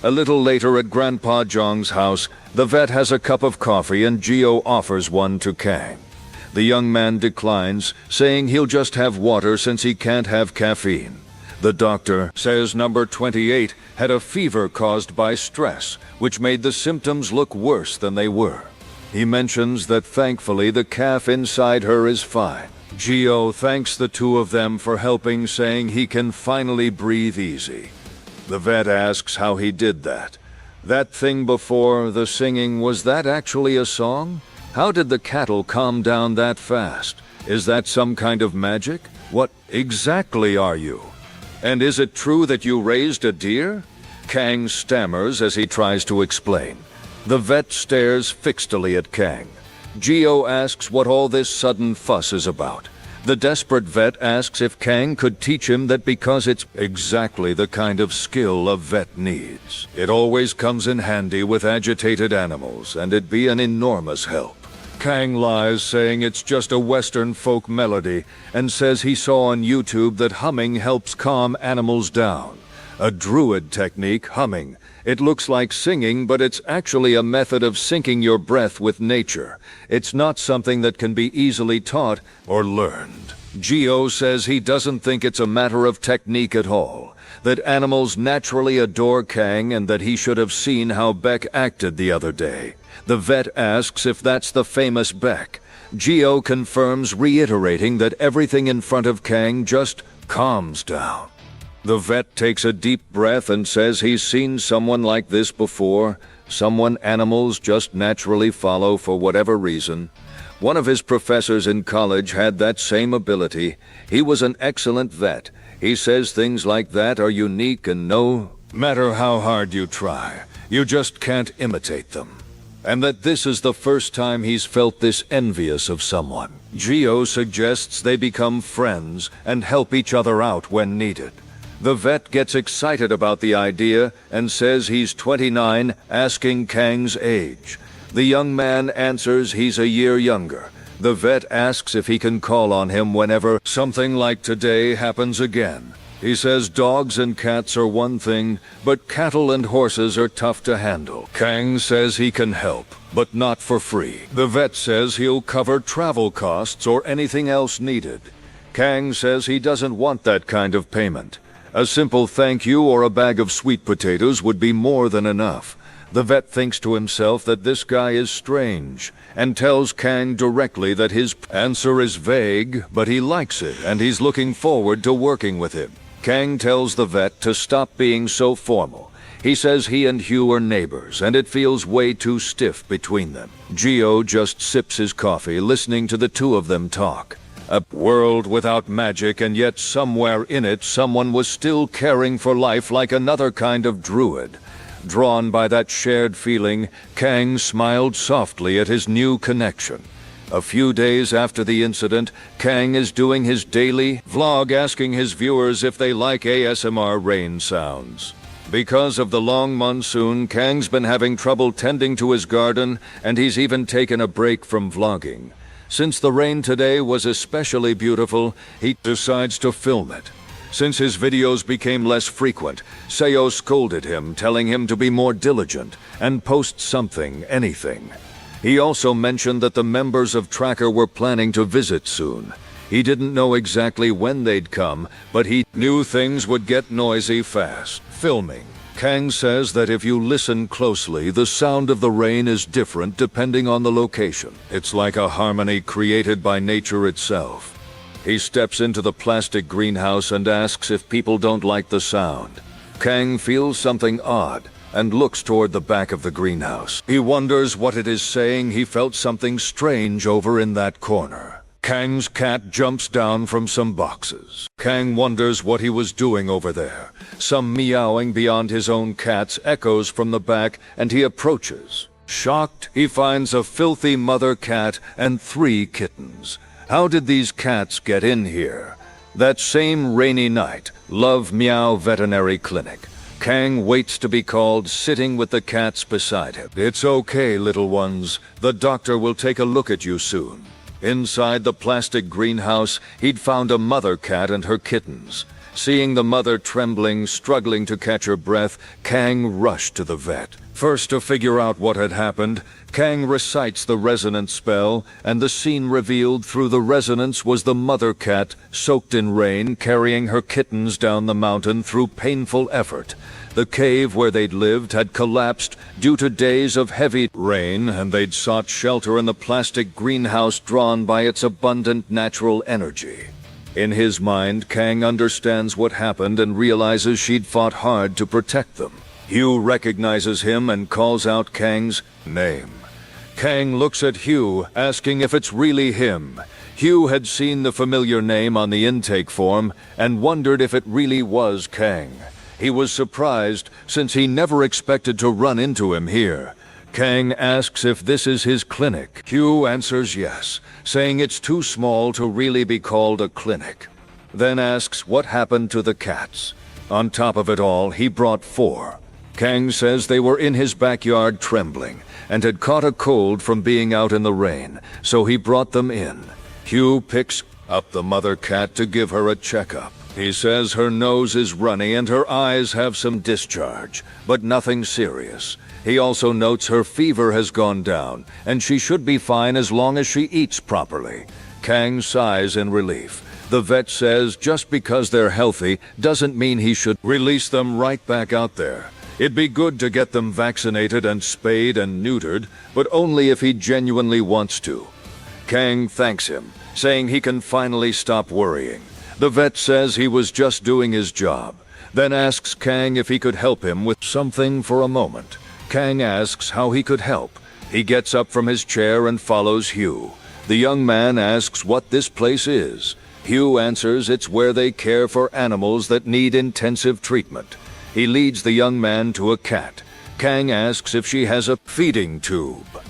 A little later at Grandpa Jong's house, the vet has a cup of coffee and Geo offers one to Kang. The young man declines, saying he'll just have water since he can't have caffeine. The doctor says number 28 had a fever caused by stress, which made the symptoms look worse than they were. He mentions that thankfully the calf inside her is fine. Geo thanks the two of them for helping, saying he can finally breathe easy. The vet asks how he did that. That thing before, the singing, was that actually a song? How did the cattle calm down that fast? Is that some kind of magic? What exactly are you? And is it true that you raised a deer? Kang stammers as he tries to explain. The vet stares fixedly at Kang. Geo asks what all this sudden fuss is about. The desperate vet asks if Kang could teach him that because it's exactly the kind of skill a vet needs. It always comes in handy with agitated animals, and it'd be an enormous help. Kang lies, saying it's just a Western folk melody, and says he saw on YouTube that humming helps calm animals down. A Druid technique, humming. It looks like singing, but it's actually a method of syncing your breath with nature. It's not something that can be easily taught or learned. Geo says he doesn't think it's a matter of technique at all, that animals naturally adore Kang and that he should have seen how Beck acted the other day. The vet asks if that's the famous Beck. Geo confirms, reiterating that everything in front of Kang just calms down. The vet takes a deep breath and says he's seen someone like this before, someone animals just naturally follow for whatever reason. One of his professors in college had that same ability. He was an excellent vet. He says things like that are unique and no matter how hard you try, you just can't imitate them. And that this is the first time he's felt this envious of someone. Geo suggests they become friends and help each other out when needed. The vet gets excited about the idea and says he's 29, asking Kang's age. The young man answers he's a year younger. The vet asks if he can call on him whenever something like today happens again. He says dogs and cats are one thing, but cattle and horses are tough to handle. Kang says he can help, but not for free. The vet says he'll cover travel costs or anything else needed. Kang says he doesn't want that kind of payment. A simple thank you or a bag of sweet potatoes would be more than enough. The vet thinks to himself that this guy is strange, and tells Kang directly that his answer is vague, but he likes it, and he's looking forward to working with him. Kang tells the vet to stop being so formal. He says he and Hugh are neighbors, and it feels way too stiff between them. Geo just sips his coffee, listening to the two of them talk. A world without magic, and yet somewhere in it someone was still caring for life like another kind of druid. Drawn by that shared feeling, Kang smiled softly at his new connection. A few days after the incident, Kang is doing his daily vlog, asking his viewers if they like ASMR rain sounds. Because of the long monsoon, Kang's been having trouble tending to his garden, and he's even taken a break from vlogging. Since the rain today was especially beautiful, he decides to film it. Since his videos became less frequent, Seoul scolded him, telling him to be more diligent and post something, anything. He also mentioned that the members of Tracker were planning to visit soon. He didn't know exactly when they'd come, but he knew things would get noisy fast. Filming. Kang says that if you listen closely, the sound of the rain is different depending on the location. It's like a harmony created by nature itself. He steps into the plastic greenhouse and asks if people don't like the sound. Kang feels something odd and looks toward the back of the greenhouse. He wonders what it is saying. He felt something strange over in that corner. Kang's cat jumps down from some boxes. Kang wonders what he was doing over there. Some meowing beyond his own cat's echoes from the back, and he approaches. Shocked, he finds a filthy mother cat and 3 kittens. How did these cats get in here? That same rainy night, Love Meow Veterinary Clinic. Kang waits to be called, sitting with the cats beside him. It's okay, little ones. The doctor will take a look at you soon. Inside the plastic greenhouse, he'd found a mother cat and her kittens. Seeing the mother trembling, struggling to catch her breath, Kang rushed to the vet. First, to figure out what had happened, Kang recites the resonance spell, and the scene revealed through the resonance was the mother cat, soaked in rain, carrying her kittens down the mountain through painful effort. The cave where they'd lived had collapsed due to days of heavy rain, and they'd sought shelter in the plastic greenhouse drawn by its abundant natural energy. In his mind, Kang understands what happened and realizes she'd fought hard to protect them. Hugh recognizes him and calls out Kang's name. Kang looks at Hugh, asking if it's really him. Hugh had seen the familiar name on the intake form and wondered if it really was Kang. He was surprised, since he never expected to run into him here. Kang asks if this is his clinic. Hugh answers yes, saying it's too small to really be called a clinic. Then asks what happened to the cats. On top of it all, he brought 4. Kang says they were in his backyard trembling, and had caught a cold from being out in the rain, so he brought them in. Hugh picks up the mother cat to give her a checkup. He says her nose is runny and her eyes have some discharge, but nothing serious. He also notes her fever has gone down, and she should be fine as long as she eats properly. Kang sighs in relief. The vet says just because they're healthy doesn't mean he should release them right back out there. It'd be good to get them vaccinated and spayed and neutered, but only if he genuinely wants to. Kang thanks him, saying he can finally stop worrying. The vet says he was just doing his job. then asks Kang if he could help him with something for a moment. Kang asks how he could help. He gets up from his chair and follows Hugh. The young man asks what this place is. Hugh answers it's where they care for animals that need intensive treatment. He leads the young man to a cat. Kang asks if she has a feeding tube.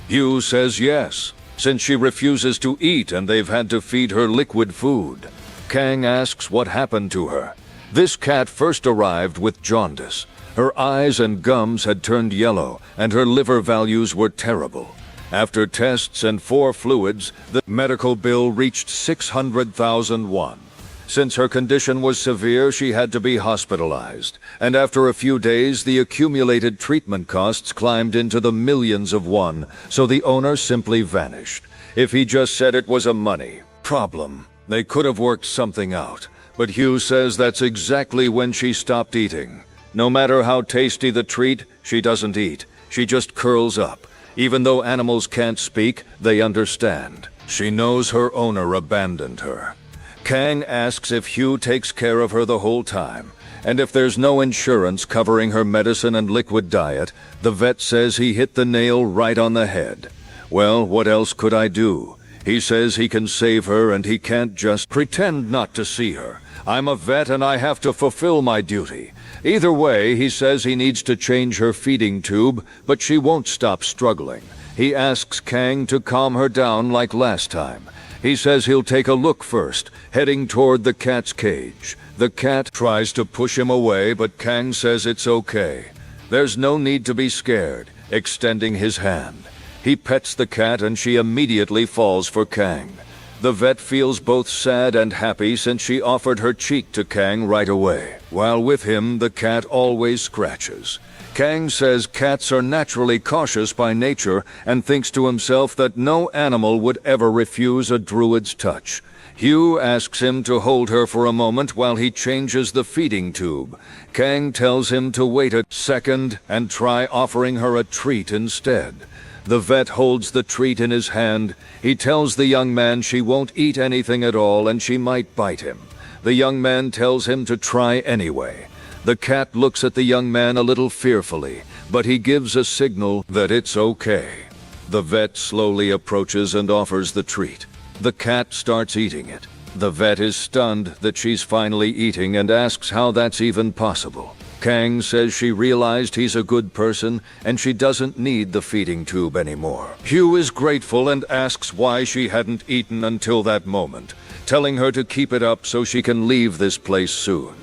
Hugh says yes, since she refuses to eat and they've had to feed her liquid food. Kang asks what happened to her. This cat first arrived with jaundice. Her eyes and gums had turned yellow, and her liver values were terrible. After tests and 4 fluids, the medical bill reached 600,000 won. Since her condition was severe, she had to be hospitalized, and after a few days, the accumulated treatment costs climbed into the millions of won, so the owner simply vanished. If he just said it was a money problem, they could have worked something out. But Hugh says that's exactly when she stopped eating. No matter how tasty the treat, she doesn't eat. She just curls up. Even though animals can't speak, they understand. She knows her owner abandoned her. Kang asks if Hugh takes care of her the whole time, and if there's no insurance covering her medicine and liquid diet, the vet says he hit the nail right on the head. Well, what else could I do? He says he can save her and he can't just pretend not to see her. I'm a vet and I have to fulfill my duty. Either way, he says he needs to change her feeding tube, but she won't stop struggling. He asks Kang to calm her down like last time. He says he'll take a look first, heading toward the cat's cage. The cat tries to push him away, but Kang says it's okay. There's no need to be scared, extending his hand. He pets the cat and she immediately falls for Kang. The vet feels both sad and happy since she offered her cheek to Kang right away. While with him, the cat always scratches. Kang says cats are naturally cautious by nature and thinks to himself that no animal would ever refuse a druid's touch. Hugh asks him to hold her for a moment while he changes the feeding tube. Kang tells him to wait a second and try offering her a treat instead. The vet holds the treat in his hand. He tells the young man she won't eat anything at all and she might bite him. The young man tells him to try anyway. The cat looks at the young man a little fearfully, but he gives a signal that it's okay. The vet slowly approaches and offers the treat. The cat starts eating it. The vet is stunned that she's finally eating and asks how that's even possible. Kang says she realized he's a good person and she doesn't need the feeding tube anymore. Hugh is grateful and asks why she hadn't eaten until that moment, telling her to keep it up so she can leave this place soon.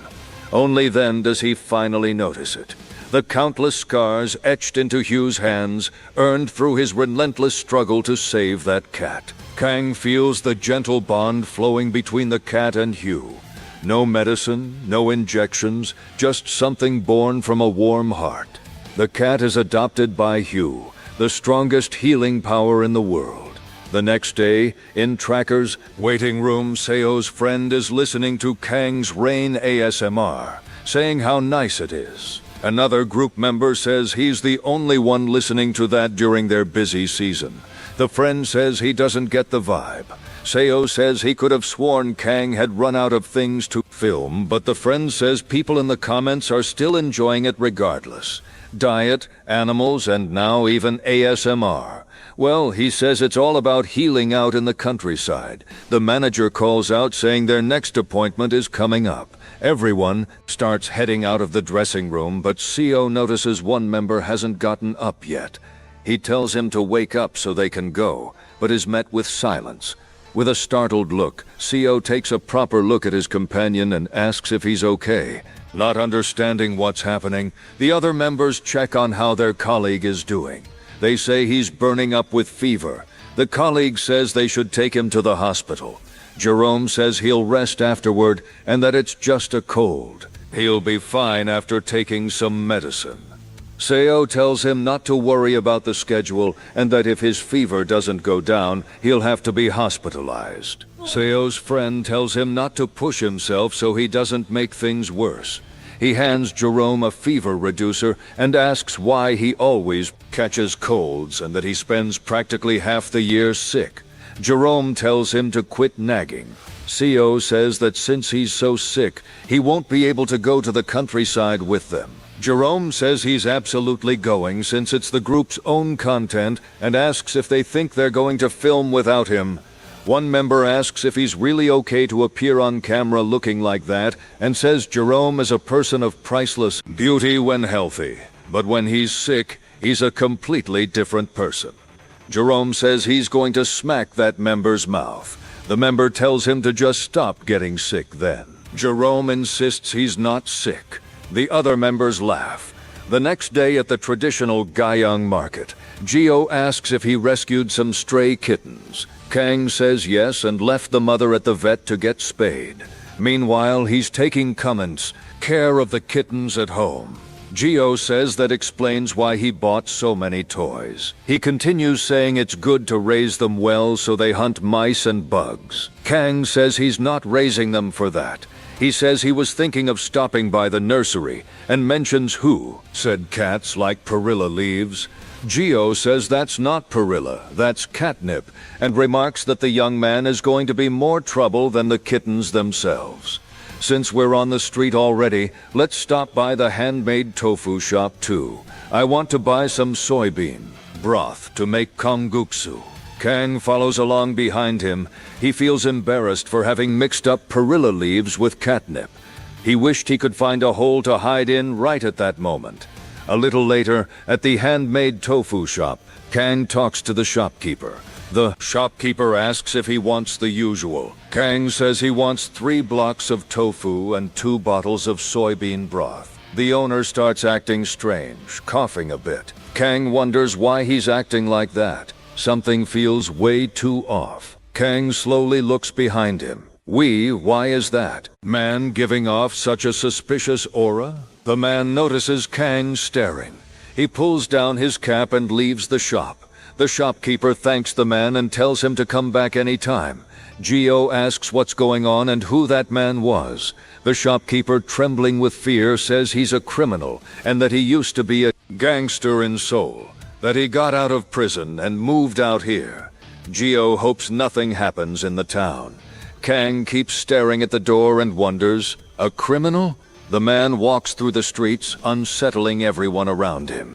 Only then does he finally notice it. The countless scars etched into Hugh's hands, earned through his relentless struggle to save that cat. Kang feels the gentle bond flowing between the cat and Hugh. No medicine, no injections, just something born from a warm heart. The cat is adopted by Hugh, the strongest healing power in the world. The next day, in Tracker's waiting room, Seo's friend is listening to Kang's Rain ASMR, saying how nice it is. Another group member says he's the only one listening to that during their busy season. The friend says he doesn't get the vibe. Seo says he could have sworn Kang had run out of things to film, but the friend says people in the comments are still enjoying it regardless. Diet, animals, and now even ASMR. Well, he says it's all about healing out in the countryside. The manager calls out saying their next appointment is coming up. Everyone starts heading out of the dressing room, but Seo notices one member hasn't gotten up yet. He tells him to wake up so they can go, but is met with silence. With a startled look, Seo takes a proper look at his companion and asks if he's okay. Not understanding what's happening, the other members check on how their colleague is doing. They say he's burning up with fever. The colleague says they should take him to the hospital. Jerome says he'll rest afterward and that it's just a cold. He'll be fine after taking some medicine. Seo tells him not to worry about the schedule and that if his fever doesn't go down, he'll have to be hospitalized. Seo's friend tells him not to push himself so he doesn't make things worse. He hands Jerome a fever reducer and asks why he always catches colds and that he spends practically half the year sick. Jerome tells him to quit nagging. Se-heon says that since he's so sick, he won't be able to go to the countryside with them. Jerome says he's absolutely going since it's the group's own content and asks if they think they're going to film without him. One member asks if he's really okay to appear on camera looking like that and says Jerome is a person of priceless beauty when healthy, but when he's sick, he's a completely different person. Jerome says he's going to smack that member's mouth. The member tells him to just stop getting sick then. Jerome insists he's not sick. The other members laugh. The next day at the traditional Gyeong market, Geo asks if he rescued some stray kittens. Kang says yes and left the mother at the vet to get spayed. Meanwhile, he's taking care of the kittens at home. Geo says that explains why he bought so many toys. He continues saying it's good to raise them well so they hunt mice and bugs. Kang says he's not raising them for that. He says he was thinking of stopping by the nursery and mentions who said cats like perilla leaves. Geo says that's not perilla, that's catnip, and remarks that the young man is going to be more trouble than the kittens themselves. Since we're on the street already, let's stop by the handmade tofu shop too. I want to buy some soybean broth to make kongguksu. Kang follows along behind him. He feels embarrassed for having mixed up perilla leaves with catnip. He wished he could find a hole to hide in right at that moment. A little later, at the handmade tofu shop, Kang talks to the shopkeeper. The shopkeeper asks if he wants the usual. Kang says he wants 3 blocks of tofu and 2 bottles of soybean broth. The owner starts acting strange, coughing a bit. Kang wonders why he's acting like that. Something feels way too off. Kang slowly looks behind him. Why is that? Man giving off such a suspicious aura? The man notices Kang staring. He pulls down his cap and leaves the shop. The shopkeeper thanks the man and tells him to come back any time. Geo asks what's going on and who that man was. The shopkeeper, trembling with fear, says he's a criminal and that he used to be a gangster in Seoul, that he got out of prison and moved out here. Geo hopes nothing happens in the town. Kang keeps staring at the door and wonders, a criminal? The man walks through the streets, unsettling everyone around him.